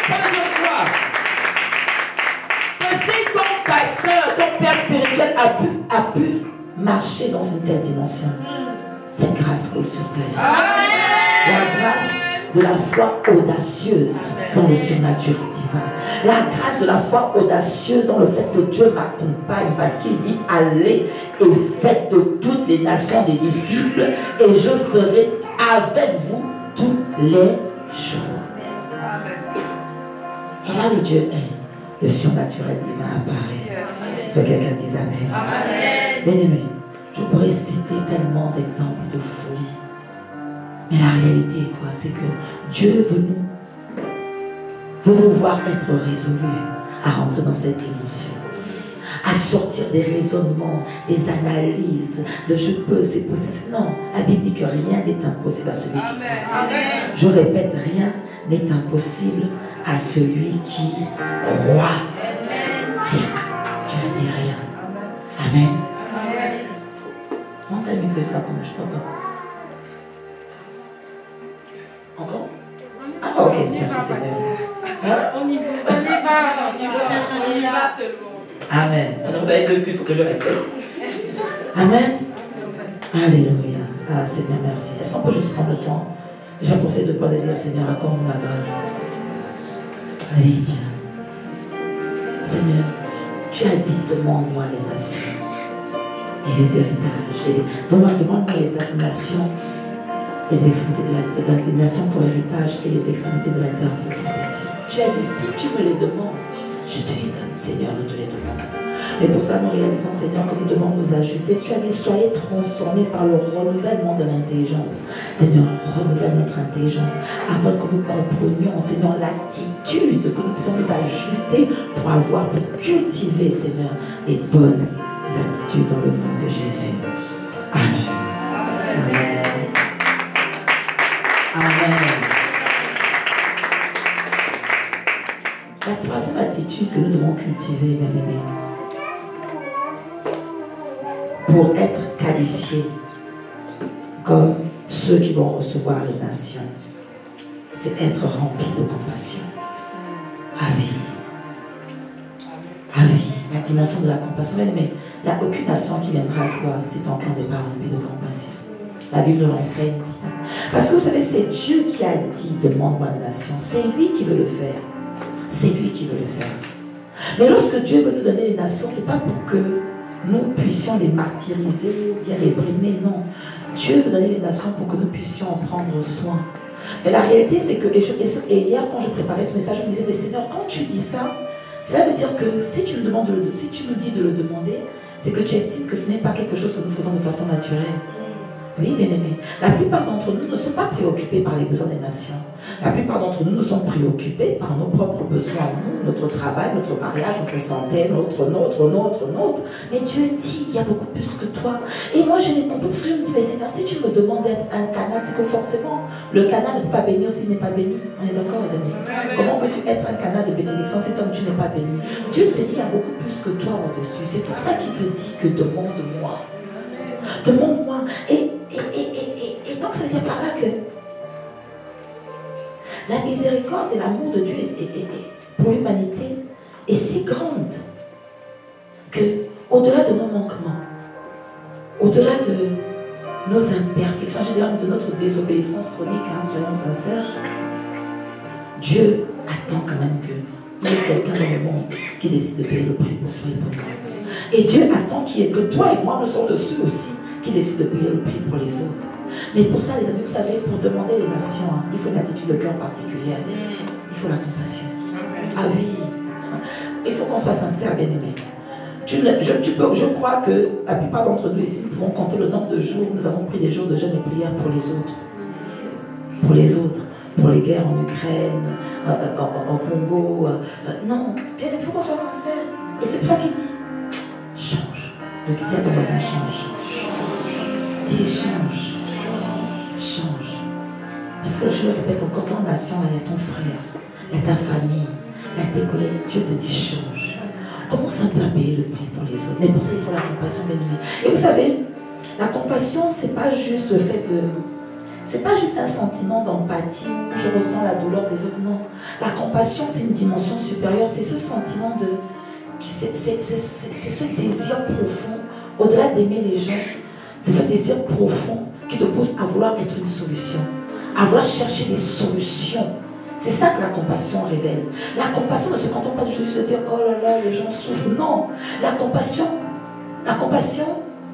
S1: Ça veut dire quoi? Que si ton pasteur, ton père spirituel a pu marcher dans une telle dimension, cette grâce coule sur terre. La grâce de la foi audacieuse dans le surnaturel divin. La grâce de la foi audacieuse dans le fait que Dieu m'accompagne, parce qu'il dit, allez et faites de toutes les nations des disciples et je serai avec vous tous les jours. Et là le Dieu est, le surnaturel divin apparaît. Que quelqu'un dise amen. Bien aimé, je pourrais citer tellement d'exemples de folie. Mais la réalité est quoi? C'est que Dieu veut nous voir être résolus à rentrer dans cette dimension, à sortir des raisonnements, des analyses, de je peux, c'est possible. Non, la Bible dit que rien n'est impossible à celui qui croit. Je répète, rien n'est impossible à celui qui croit. Rien. Tu as dit rien. Amen. On t'a mis ça comme je peux pas. Amen. Alors, vous avez vu qu'il faut que je respecte. Amen. Alléluia. Ah, Seigneur, merci. Est-ce qu'on peut juste prendre le temps? Déjà, pour ces deux points de dire, Seigneur, accorde-nous la grâce. Alléluia. Seigneur, tu as dit, demande-moi les nations et les héritages. Demande-moi les nations, les extrémités de la terre, les nations pour héritage et les extrémités de la terre pour possession. Tu as dit, si tu me les demandes, je te les donne, Seigneur, nous te les demandons. Mais pour ça, nous réalisons, Seigneur, que nous devons nous ajuster. Tu as dit, soyez transformés par le renouvellement de l'intelligence. Seigneur, renouvelle notre intelligence afin que nous comprenions, Seigneur, l'attitude, que nous puissions nous ajuster pour cultiver, Seigneur, les bonnes attitudes dans le nom de Jésus. Amen. Amen. Amen. La troisième attitude que nous devons cultiver, bien-aimés, pour être qualifiés comme ceux qui vont recevoir les nations, c'est être rempli de compassion. Ah oui. Ah oui, la dimension de la compassion. Mais il n'y a aucune nation qui viendra à toi si ton cœur n'est pas rempli de compassion. La Bible nous l'enseigne. Parce que vous savez, c'est Dieu qui a dit, demande-moi une nation. C'est lui qui veut le faire. C'est lui qui veut le faire. Mais lorsque Dieu veut nous donner les nations, ce n'est pas pour que nous puissions les martyriser ou bien les brimer, non. Dieu veut donner les nations pour que nous puissions en prendre soin. Mais la réalité, c'est que, et hier, quand je préparais ce message, je me disais, mais Seigneur, quand tu dis ça, ça veut dire que si tu nous dis de le demander, c'est que tu estimes que ce n'est pas quelque chose que nous faisons de façon naturelle. Oui, bien-aimés. La plupart d'entre nous ne sont pas préoccupés par les besoins des nations. La plupart d'entre nous sommes préoccupés par nos propres besoins, notre travail, notre mariage, notre santé, notre. Mais Dieu dit, il y a beaucoup plus que toi. Et moi, je réponds parce que je me dis, mais Seigneur, si tu me demandes d'être un canal, c'est que forcément, le canal ne peut pas bénir s'il n'est pas béni. On est d'accord, les amis? Comment veux-tu être un canal de bénédiction si toi tu n'es pas béni? Dieu te dit, il y a beaucoup plus que toi au-dessus. C'est pour ça qu'il te dit que demande-moi. Demande-moi. Et donc, ça veut dire par là que la miséricorde et l'amour de Dieu pour l'humanité est si grande que, au-delà de nos manquements, au-delà de nos imperfections, je dirais de notre désobéissance chronique, soyons sincères, Dieu attend quand même qu'il y ait quelqu'un dans le monde qui décide de payer le prix pour toi et pour moi. Et Dieu attend que toi et moi, nous sommes dessus aussi, qui décide de payer le prix pour les autres. Mais pour ça, les amis, vous savez, pour demander les nations, il faut une attitude de cœur particulière. Il faut la compassion. Ah oui. Il faut qu'on soit sincère, bien-aimés. Je crois que la plupart d'entre nous ici, nous pouvons compter le nombre de jours où nous avons pris des jours de jeûne et prière pour les autres. Pour les autres. Pour les guerres en Ukraine, en Congo. Non, bien, il faut qu'on soit sincère. Et c'est pour ça qu'il dit, change. Dis à ton voisin, change. Dis, change. Change. Parce que je le répète encore, dans la nation, il y a ton frère, il y a ta famille, il y a tes collègues. Dieu te dit, change. Commence un peu à payer le prix pour les autres. Mais pour ça, il faut la compassion, bien-aimée. Et vous savez, la compassion, c'est pas juste le fait de... C'est pas juste un sentiment d'empathie, je ressens la douleur des autres, non. La compassion, c'est une dimension supérieure, c'est ce sentiment de... C'est ce désir profond, au-delà d'aimer les gens, c'est ce désir profond qui te pousse à vouloir être une solution, à vouloir chercher des solutions. C'est ça que la compassion révèle. La compassion ne se contente pas de juste se dire, oh là là, les gens souffrent. Non, la compassion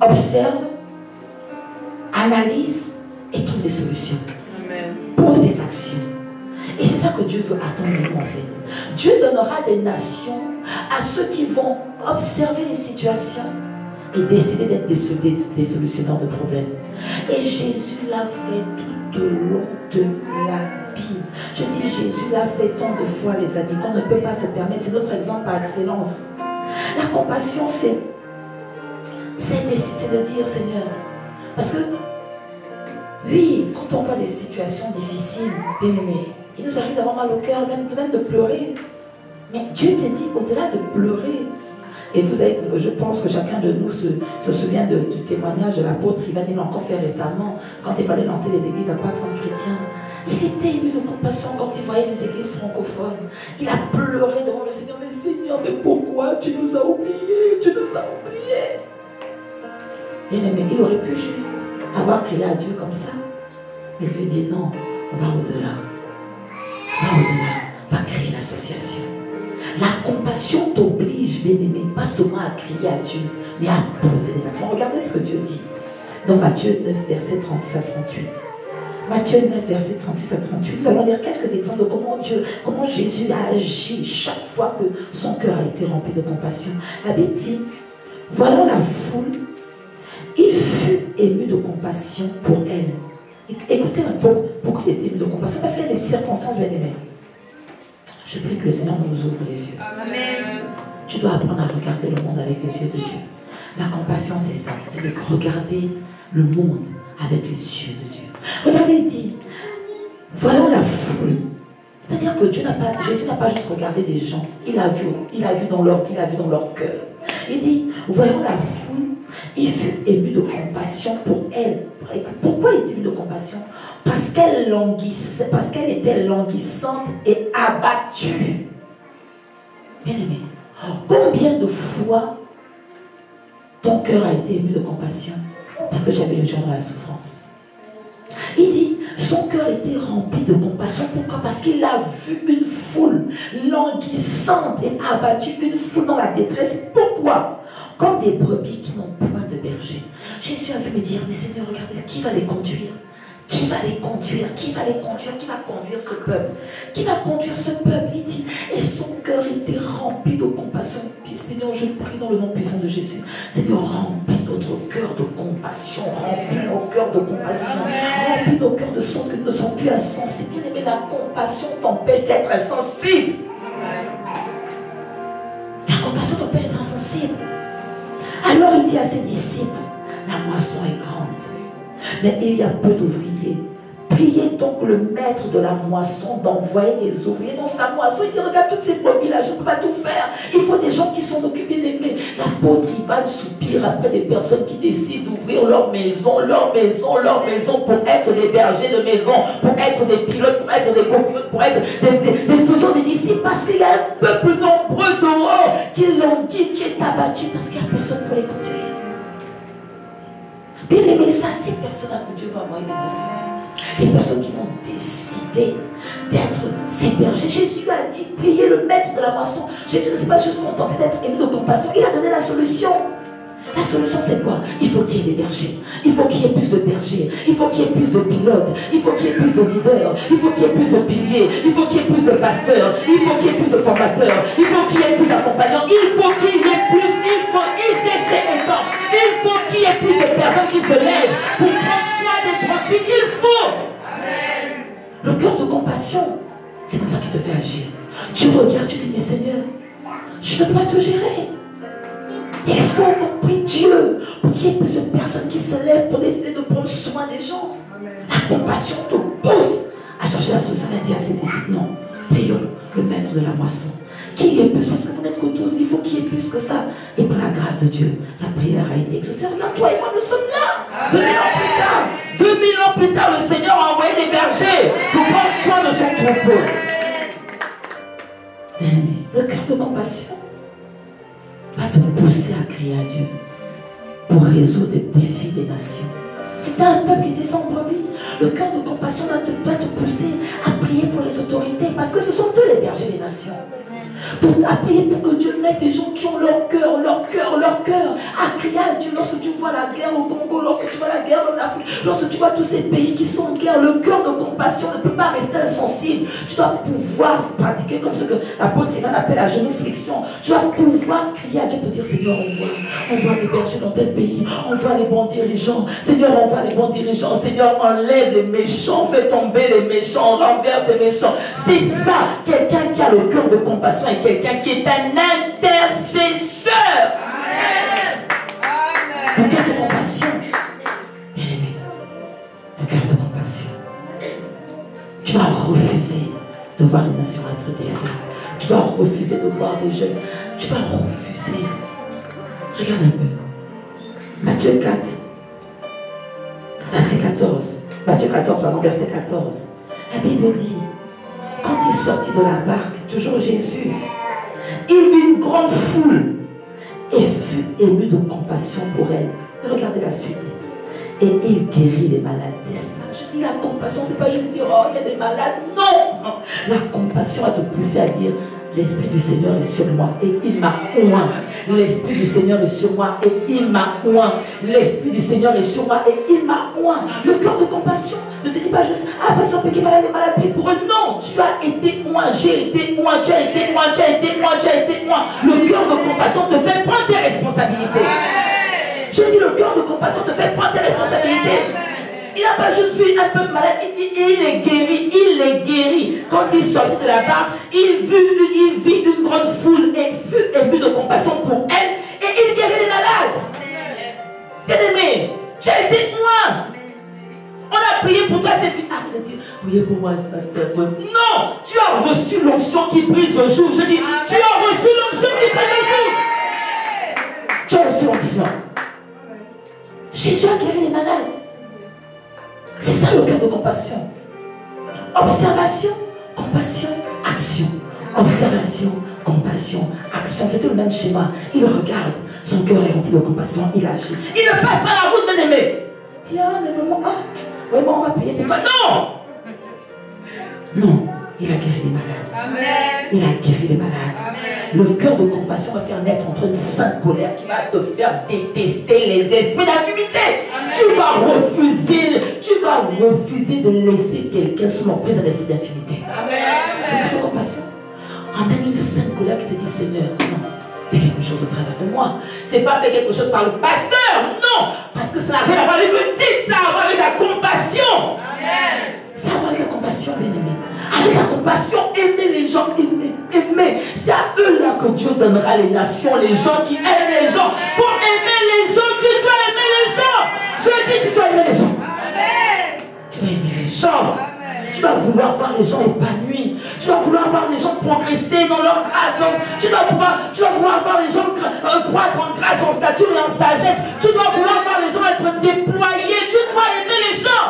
S1: observe, analyse et trouve des solutions. Amen. Pose des actions. Et c'est ça que Dieu veut attendre de nous en fait. Dieu donnera des nations à ceux qui vont observer les situations et décider d'être des solutionneurs de problèmes. Et Jésus l'a fait tout au long de la Bible. Je dis Jésus l'a fait tant de fois, les amis, qu'on ne peut pas se permettre. C'est notre exemple par excellence. La compassion, c'est de dire, Seigneur, parce que oui, quand on voit des situations difficiles, bien aimé, il nous arrive d'avoir mal au cœur, même de pleurer. Mais Dieu te dit, au-delà de pleurer, Et vous avez, je pense que chacun de nous se souvient du témoignage de l'apôtre Ivan. Il l'a encore fait récemment, quand il fallait lancer les églises à Pâques sans chrétien. Il était ému de compassion quand il voyait les églises francophones. Il a pleuré devant le Seigneur. Mais Seigneur, mais pourquoi tu nous as oubliés? Tu nous as oubliés. Bien aimé, il aurait pu juste avoir crié à Dieu comme ça. Mais Dieu dit non, va au-delà. Va au-delà. Va créer l'association. La compassion t'oblige, bien aimé, pas seulement à crier à Dieu, mais à poser des actions. Regardez ce que Dieu dit dans Matthieu 9, verset 36 à 38. Matthieu 9, verset 36 à 38. Nous allons lire quelques exemples de comment Jésus a agi chaque fois que son cœur a été rempli de compassion. La Bible dit, voyant la foule, il fut ému de compassion pour elle. Écoutez un peu pourquoi il était ému de compassion. Parce qu'il y a des circonstances, bien aimées. Je prie que le Seigneur nous ouvre les yeux. Amen. Tu dois apprendre à regarder le monde avec les yeux de Dieu. La compassion, c'est ça. C'est de regarder le monde avec les yeux de Dieu. Regardez, il dit, voyons la foule. C'est-à-dire que Jésus n'a pas juste regardé des gens. Il a vu dans leur vie, il a vu dans leur cœur. Il dit, voyons la foule, il fut ému de compassion pour elle. Pourquoi il était ému de compassion? Parce qu'elle languissait, parce qu'elle était languissante et abattue. Bien aimé, combien de fois ton cœur a été ému de compassion parce que j'avais les gens dans la souffrance? Il dit, son cœur était rempli de compassion. Pourquoi? Parce qu'il a vu une foule languissante et abattue, une foule dans la détresse. Pourquoi? Comme des brebis qui n'ont point de berger. Jésus a vu me dire, mais Seigneur, regardez, qui va les conduire? Qui va les conduire? Qui va les conduire? Qui va conduire ce peuple? Qui va conduire ce peuple? Il dit, et son cœur était rempli de compassion. Puis Seigneur, je prie dans le nom puissant de Jésus. Seigneur, remplis notre cœur de compassion. Remplis nos cœurs de compassion. Remplis nos cœurs de sang que nous ne sommes plus insensibles. Mais la compassion t'empêche d'être insensible. La compassion t'empêche d'être insensible. Alors il dit à ses disciples, la moisson est grande, mais il y a peu d'ouvriers. Priez donc le maître de la moisson d'envoyer des ouvriers dans sa moisson. Il dit, regarde toutes ces brebis-là, je ne peux pas tout faire. Il faut des gens qui sont occupés d'aimer. L'apôtre Ivan soupire après des personnes qui décident d'ouvrir leur maison pour être des bergers de maison, pour être des pilotes, pour être des copilotes, pour être des faiseurs des disciples, parce qu'il y a un peuple nombreux dehors qui languit, qui est abattu parce qu'il n'y a personne pour les conduire. Bien aimé, ça, c'est ces personnes-là que Dieu va envoyer des nations. Des personnes qui vont décider d'être ses bergers. Jésus a dit, priez le maître de la moisson. Jésus ne s'est pas juste contenté d'être ému de compassion. Il a donné la solution. La solution, c'est quoi? Il faut qu'il y ait des bergers. Il faut qu'il y ait plus de bergers. Il faut qu'il y ait plus de pilotes. Il faut qu'il y ait plus de leaders. Il faut qu'il y ait plus de piliers. Il faut qu'il y ait plus de pasteurs. Il faut qu'il y ait plus de formateurs. Il faut qu'il y ait plus d'accompagnants. Il faut qu'il y ait plus. Il faut qu'il y ait plus de personnes qui se lèvent pour prendre soin des brebis. Il faut. Amen. Le cœur de compassion, c'est comme ça qu'il te fait agir. Tu regardes, tu dis, mais Seigneur, je ne peux pas tout gérer. Il faut qu'on prie Dieu pour qu'il y ait plus de personnes qui se lèvent pour décider de prendre soin des gens. La compassion te pousse à chercher la solution. Elle dit à ses disciples, non, prions le maître de la moisson. Qu'il y ait plus, parce que vous n'êtes que 12, il faut qu'il y ait plus que ça. Et par la grâce de Dieu, la prière a été exaucée. Regarde, toi et moi, nous sommes là. 2000 ans plus tard. 2000 ans plus tard, le Seigneur a envoyé des bergers pour prendre soin de son troupeau. Le cœur de compassion va te pousser à crier à Dieu pour résoudre les défis des nations. C'était un peuple qui était sans brebis. Le cœur de compassion doit te pousser à prier pour les autorités, parce que ce sont eux les bergers des nations. À prier pour que Dieu mette des gens qui ont leur cœur, à crier à Dieu lorsque tu vois la guerre au Congo, lorsque tu vois la guerre en Afrique, lorsque tu vois tous ces pays qui sont en guerre. Le cœur de compassion ne peut pas rester insensible. Tu dois pouvoir pratiquer comme ce que l'apôtre Ivan appelle la genuflexion. Tu dois pouvoir crier à Dieu pour dire, Seigneur, envoie les bergers dans tel pays, envoie les bons dirigeants, Seigneur, envoie les bons dirigeants, Seigneur, enlève les méchants, fais tomber les méchants, renverse les méchants. C'est ça, quelqu'un qui a le cœur de compassion et quelqu'un qui est un intercesseur. Amen. Le cœur de compassion, bien aimé, le cœur de compassion. Tu vas refuser de voir les nations être défaites. Tu vas refuser de voir des jeunes. Tu vas refuser Regarde un peu. Matthieu 4, verset 14. Matthieu 14, pardon, verset 14. La Bible dit, quand il sortit de la barque, toujours Jésus, il vit une grande foule et fut ému de compassion pour elle. Regardez la suite. Et il guérit les malades. C'est ça. Je dis la compassion, c'est pas juste dire, oh, il y a des malades. Non. La compassion va te pousser à dire, l'Esprit du Seigneur est sur moi et il m'a oint. L'Esprit du Seigneur est sur moi et il m'a oint. L'Esprit du Seigneur est sur moi et il m'a oint. Le cœur de compassion ne te dit pas juste, ah, pasteur Péké, voilà les malades, prie pour eux. Non, tu as été oint, j'ai été oint, tu as été oint, tu as été oint, tu as été oint. Le cœur de compassion te fait prendre tes responsabilités. Je dis, le cœur de compassion te fait prendre tes responsabilités. Il n'a pas juste vu un peuple malade, il dit, il est guéri, il est guéri. Quand il sortit de la barque, il vit une grande foule et fut ému de compassion pour elle et il guérit les malades. Bien-aimé, tu as été loin. On a prié pour toi, c'est fini. Arrête de dire, priez pour moi, pasteur. Non, tu as reçu l'onction qui brise le jour. Je dis, tu as reçu l'onction qui brise le jour. Tu as reçu l'onction. Jésus a guéri les malades. C'est ça le cœur de compassion. Observation, compassion, action. Observation, compassion, action. C'était le même schéma. Il regarde, son cœur est rempli de compassion, il agit. Il ne passe pas la route, bien aimé. Il dit, ah, mais vraiment, vraiment, on va prier pour toi. Non! Non, il a guéri les malades.
S2: Amen.
S1: Il a guéri les malades.
S2: Amen.
S1: Le cœur de compassion va faire naître entre une sainte colère qui va te faire détester les esprits d'infimité. Tu vas refuser de laisser quelqu'un sous l'emprise d'un esprit d'infimité. Le cœur de compassion amène une sainte colère qui te dit, Seigneur, non, fais quelque chose au travers de moi. C'est pas faire quelque chose par le pasteur, non, parce que ça n'a rien à voir avec le titre, ça a à voir avec la compassion. Amen. Ça a à voir avec la compassion, bien-aimé. Avec la compassion, aimer les gens, aimer. C'est à eux là que Dieu donnera les nations, les gens qui aiment les gens. Pour aimer les gens, tu dois aimer les gens. Je dis, tu dois aimer les gens. Amen. Tu dois aimer les gens. Amen. Tu vas vouloir voir les gens épanouis. Tu vas vouloir voir les gens progresser dans leur grâce. Tu vas vouloir voir les gens croître en grâce, en stature et en sagesse. Tu dois vouloir voir les gens être déployés. Tu dois aimer les gens.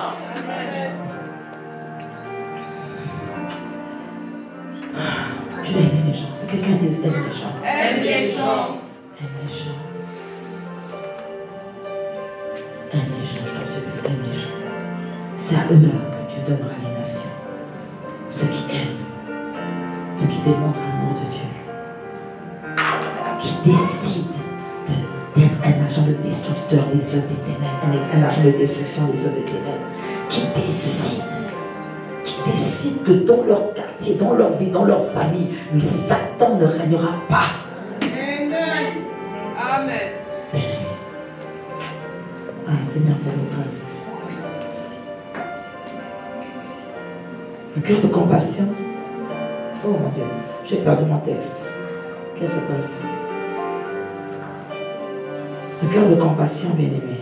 S1: Tu dois aimer les gens. Quelqu'un dise aime les gens.
S2: Aime les gens.
S1: Aime les gens. Aime les gens, je t'en supplie, aime les gens. C'est à eux là que tu donneras les nations. Ceux qui aiment, ceux qui démontrent l'amour de Dieu, qui décident d'être un agent de destructeur des œuvres des ténèbres, un agent de destruction des œuvres des ténèbres, qui décident que dans leur quartier, dans leur vie, dans leur famille, le Satan ne régnera pas.
S2: Amen.
S1: Ah, Seigneur, fais-nous grâce. Le cœur de compassion. Oh mon Dieu, j'ai perdu mon texte. Qu'est-ce qui se passe? Le cœur de compassion, bien-aimé.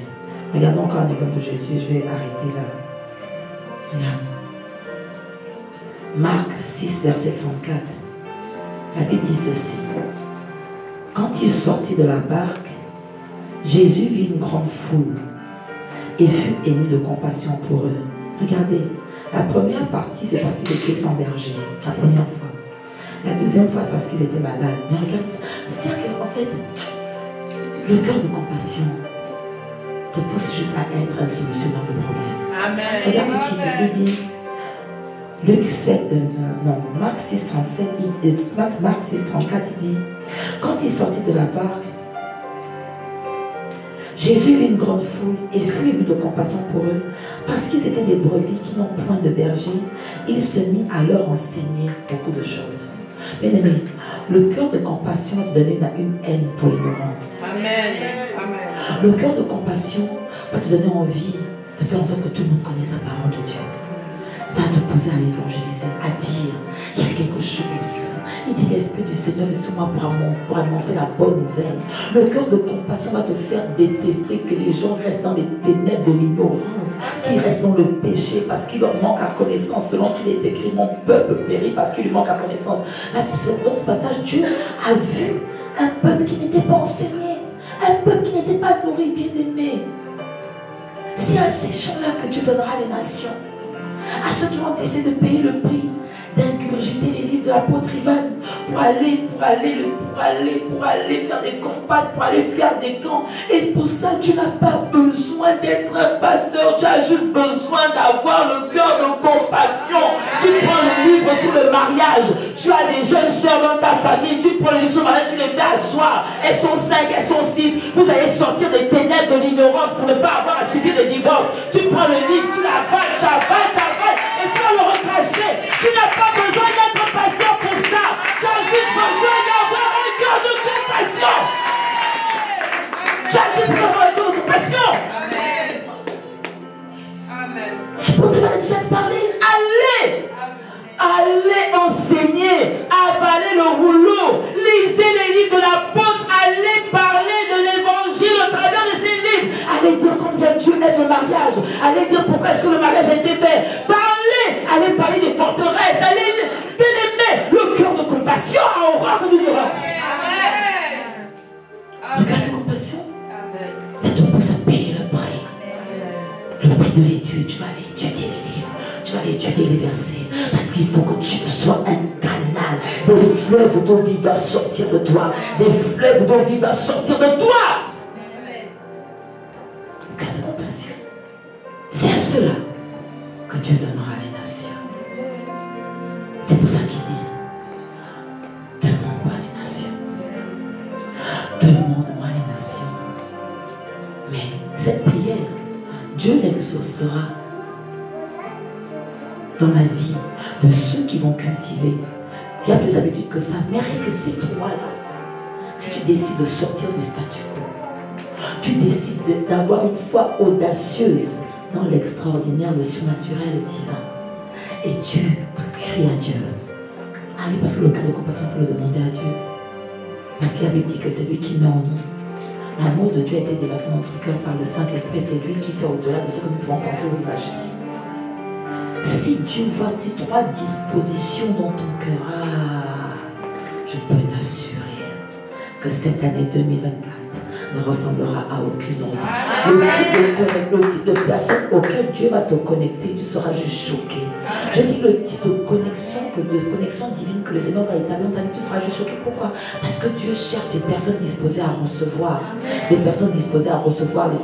S1: Regardons encore un exemple de Jésus. Je vais arrêter là. Regarde. Marc 6, verset 34. La Bible dit ceci. Quand il sortit de la barque, Jésus vit une grande foule et fut ému de compassion pour eux. Regardez, la première partie, c'est parce qu'ils étaient sans berger, la première fois. La deuxième fois, c'est parce qu'ils étaient malades. Mais regarde, c'est-à-dire qu'en fait, le cœur de compassion te pousse juste à être un solutionneur de problèmes.
S2: Amen.
S1: Regarde ce qu'il dit. Il dit, Marc 6, 37, Marc 6, 34, il dit, quand il sortit de la barque, Jésus vit une grande foule et fut ému de compassion pour eux, parce qu'ils étaient des brebis qui n'ont point de berger. Il se mit à leur enseigner beaucoup de choses. Bien-aimé, le cœur de compassion va te donner une haine pour l'ignorance.
S2: Amen. Amen.
S1: Le cœur de compassion va te donner envie de faire en sorte que tout le monde connaisse la parole de Dieu. Ça va te pousser à évangéliser, à dire, il y a quelque chose. Il dit, l'Esprit du Seigneur est sur moi pour annoncer la bonne nouvelle. Le cœur de compassion va te faire détester que les gens restent dans les ténèbres de l'ignorance, qu'ils restent dans le péché parce qu'il leur manque la connaissance, selon qu'il est écrit, mon peuple périt parce qu'il lui manque la connaissance. Dans ce passage, Dieu a vu un peuple qui n'était pas enseigné, Un peuple qui n'était pas nourri, bien aimé. C'est à ces gens-là que Dieu donnera les nations. À ceux qui vont essayer de payer le prix d'ingurgiter les livres de l'apôtre Ivan pour aller faire des combats, pour aller faire des camps. Et pour ça, tu n'as pas besoin d'être un pasteur, tu as juste besoin d'avoir le cœur de compassion. Tu prends le livre sur le mariage, tu as des jeunes soeurs dans ta famille, tu prends le livre sur le mariage, tu les fais asseoir. Elles sont 5, elles sont 6. Vous allez sortir des ténèbres de l'ignorance pour ne pas avoir à subir des divorces. Tu prends le livre, tu l'avales, tu avales, et tu vas le recracher. Tu n'as pas besoin d'être pasteur pour ça. Tu as juste besoin d'avoir un cœur de compassion. Tu as juste besoin d'avoir un cœur de compassion.
S2: Amen.
S1: L'apôtre va déjà te parler. Allez enseigner, avaler le rouleau, lisez les livres de l'apôtre, allez parler de l'évangile au travers de ces livres. Allez dire combien Dieu aime le mariage. Allez dire pourquoi est-ce que le mariage a été fait. Allez parler des forteresses. Allez, bien aimé, le cœur de compassion a horreur de l'ignorance. Le cœur de compassion, ça te pousse à payer le prix. Le prix de l'étude, tu vas aller étudier les livres, tu vas aller étudier les versets, parce qu'il faut que tu sois un canal. Des fleuves d'eau vive doivent sortir de toi. Des fleuves d'eau vive doivent sortir de toi. Le cœur de compassion, c'est à cela que Dieu donnera les nations. C'est pour ça qu'il dit, demande-moi les nations. Demande-moi les nations. Mais cette prière, Dieu l'exaucera dans la vie de ceux qui vont cultiver. Il y a plus d'habitude que ça. Mais rien que ces trois-là, si tu décides de sortir du statu quo, tu décides d'avoir une foi audacieuse dans l'extraordinaire, le surnaturel, le divin, et tu cries à Dieu. Ah oui, parce que le cœur de compassion, il faut le demander à Dieu. Parce qu'il avait dit que c'est lui qui met en nous. L'amour de Dieu a été déversé dans notre cœur par le Saint-Esprit. C'est lui qui fait au-delà de ce que nous pouvons penser ou imaginer. Si Dieu voit ces trois dispositions dans ton cœur, je peux t'assurer que cette année 2024 ne ressemblera à aucune autre. Le type de personne auquel Dieu va te connecter, tu seras juste choqué. Je dis le type de connexion divine que le Seigneur va établir dans ta vie, tu seras juste choqué. Pourquoi? Parce que Dieu cherche des personnes disposées à recevoir. Des personnes disposées à recevoir les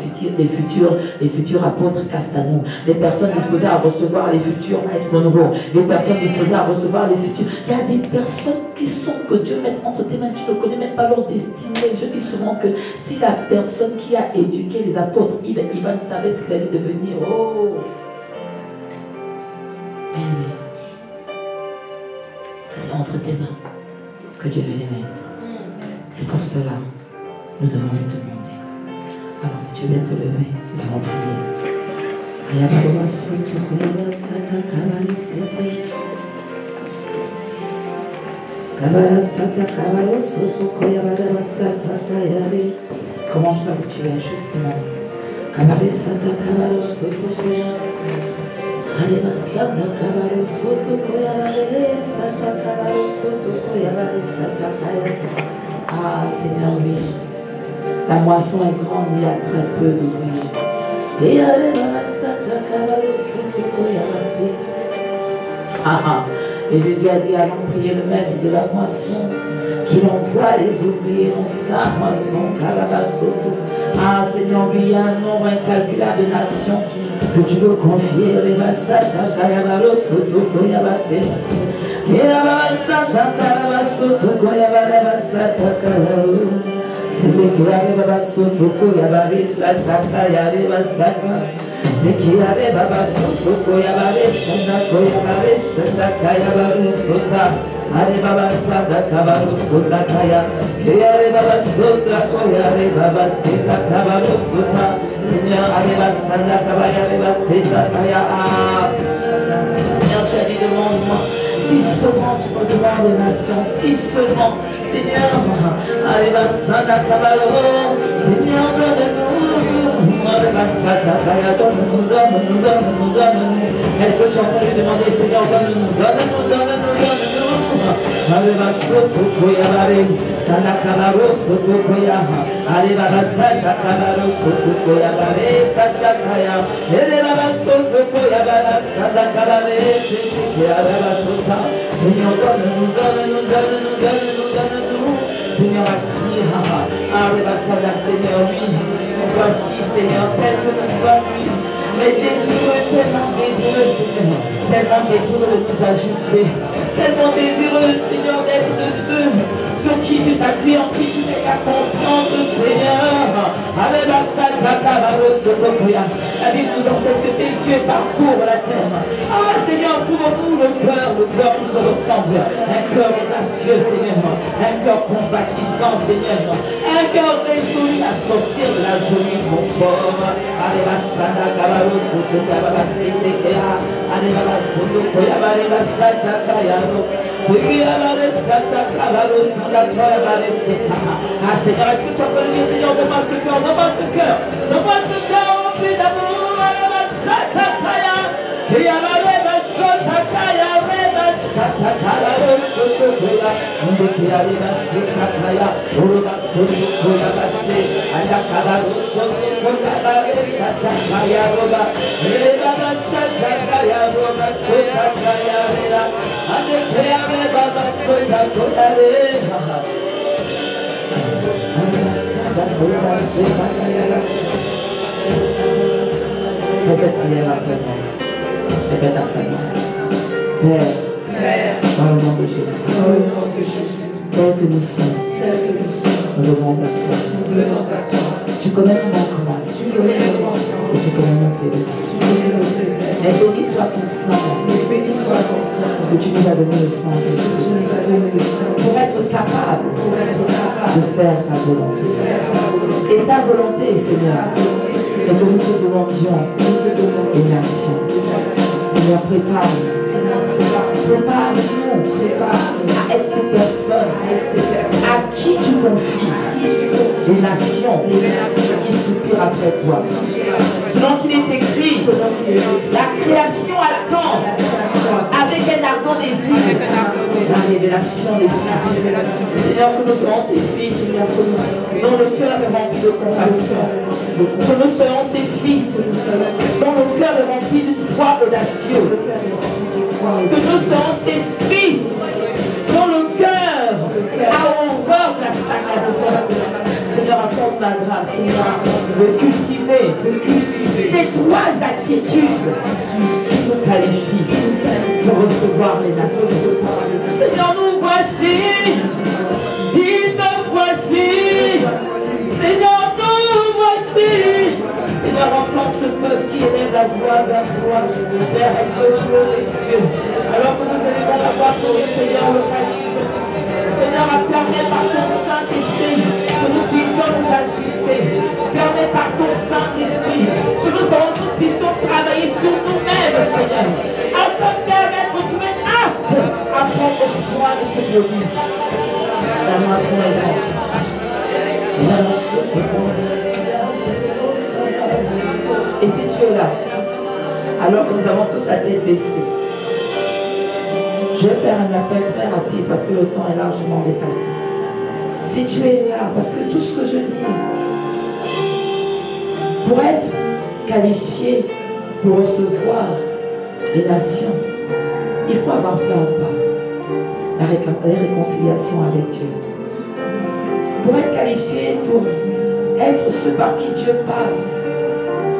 S1: futurs apôtres Castanou. Des personnes disposées à recevoir les futurs Miles Monroe. Des personnes disposées à recevoir les futurs. Il y a des personnes qui sont que Dieu met entre tes mains. Tu ne connais même pas leur destinée. Je dis souvent que si la personne qui a éduqué les apôtres, Ivan savait ce qu'il allait devenir. Oh! Bien-aimé, c'est entre tes mains que Dieu veut les mettre. Et pour cela, nous devons lui demander. Alors si tu veux bien te lever, nous allons prier. Commence là où tu es, justement. Ah Seigneur, oui. La moisson est grande, il y a très peu d'ouvriers. Et Jésus a dit, allons prier le maître de la moisson, qu'il envoie les ouvriers dans sa moisson. Ah Seigneur, lui, il y a un nombre incalculable de nations que tu veux confier. Seigneur, tu as dit demande-moi. Si seulement tu me demandes les nations, si seulement, Seigneur, Seigneur, donne-nous. Est-ce que tu es en train de lui demander, Seigneur, donne-nous. Aleba soto koyabare, sana kabaro soto koya. Aleba sata kabaro soto koyabare, sata kaya. Eleba soto koyabara, sana kabare, sete koyabara sota. Seigneur, donne-nous, donne-nous, donne-nous, donne-nous, donne-nous. Seigneur, attire. Aleba sata, Seigneur, oui. Voici, Seigneur, tel que nous sommes, oui. Mais désireux, tellement désireux, Seigneur. Tellement désireux de nous ajuster. Tellement désireux, Seigneur, d'être de ceux sur qui tu t'appuies, en qui tu mets ta confiance, Seigneur. La Bible nous enseigne que tes yeux parcourent la terre. Ah, Seigneur, pour nous le cœur qui te ressemble. Un cœur audacieux, Seigneur. Un cœur compatissant, Seigneur. Un cœur résolu à sortir de la jolie confort. Ah, Seigneur, est-ce que tu as connu, Seigneur, donne-moi ce cœur, donne-moi ce cœur, donne-moi ce cœur rempli d'amour. Fais cette prière après moi. Répète après moi. Père, dans le nom de Jésus, tel que nous sommes, nous venons à toi. Tu connais nos manquements, et tu connais nos faiblesses. Mais béni soit ton sang, que tu nous as donné le Saint-Esprit, pour être capable de faire ta volonté. Et ta volonté, Seigneur, et que nous te demandions des nations. Seigneur, prépare-nous à être ces personnes à qui tu confies les nations qui soupirent après toi. Selon qu'il est écrit, la création attend avec un ardent désir la révélation des fils. Seigneur, que nous serons ces fils dont le cœur est rempli de compassion. Que nous serons ces fils dont le cœur est rempli d'une foi audacieuse. Que nous serons ces fils dont le cœur a horreur de la stagnation. Seigneur, accorde la grâce de cultiver ces trois attitudes qui nous qualifient pour recevoir les nations. Seigneur, nous voici. Dis me voici. Seigneur, nous voici. Seigneur, entends ce peuple qui élève la voix vers toi, vers exauce les cieux. Alors que nous élevons la voix pour le Seigneur, localise. Seigneur, permets par ton Saint-Esprit que nous puissions nous ajuster. Permets par ton Saint-Esprit que nous puissions travailler sur nous-mêmes, Seigneur, afin de permettre que tu es apte à prendre soin de tes brebis. La moisson est grande. Et si tu es là, alors que nous avons tous la tête baissée, je vais faire un appel très rapide parce que le temps est largement dépassé. Si tu es là, parce que tout ce que je dis, pour être qualifié pour recevoir les nations, il faut avoir fait un pas, la réconciliation avec Dieu. Pour être qualifié, pour être ce par qui Dieu passe,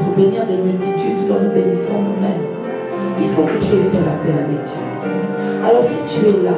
S1: pour bénir des multitudes tout en nous bénissant nous-mêmes, il faut que tu aies fait la paix avec Dieu. Alors si tu es là,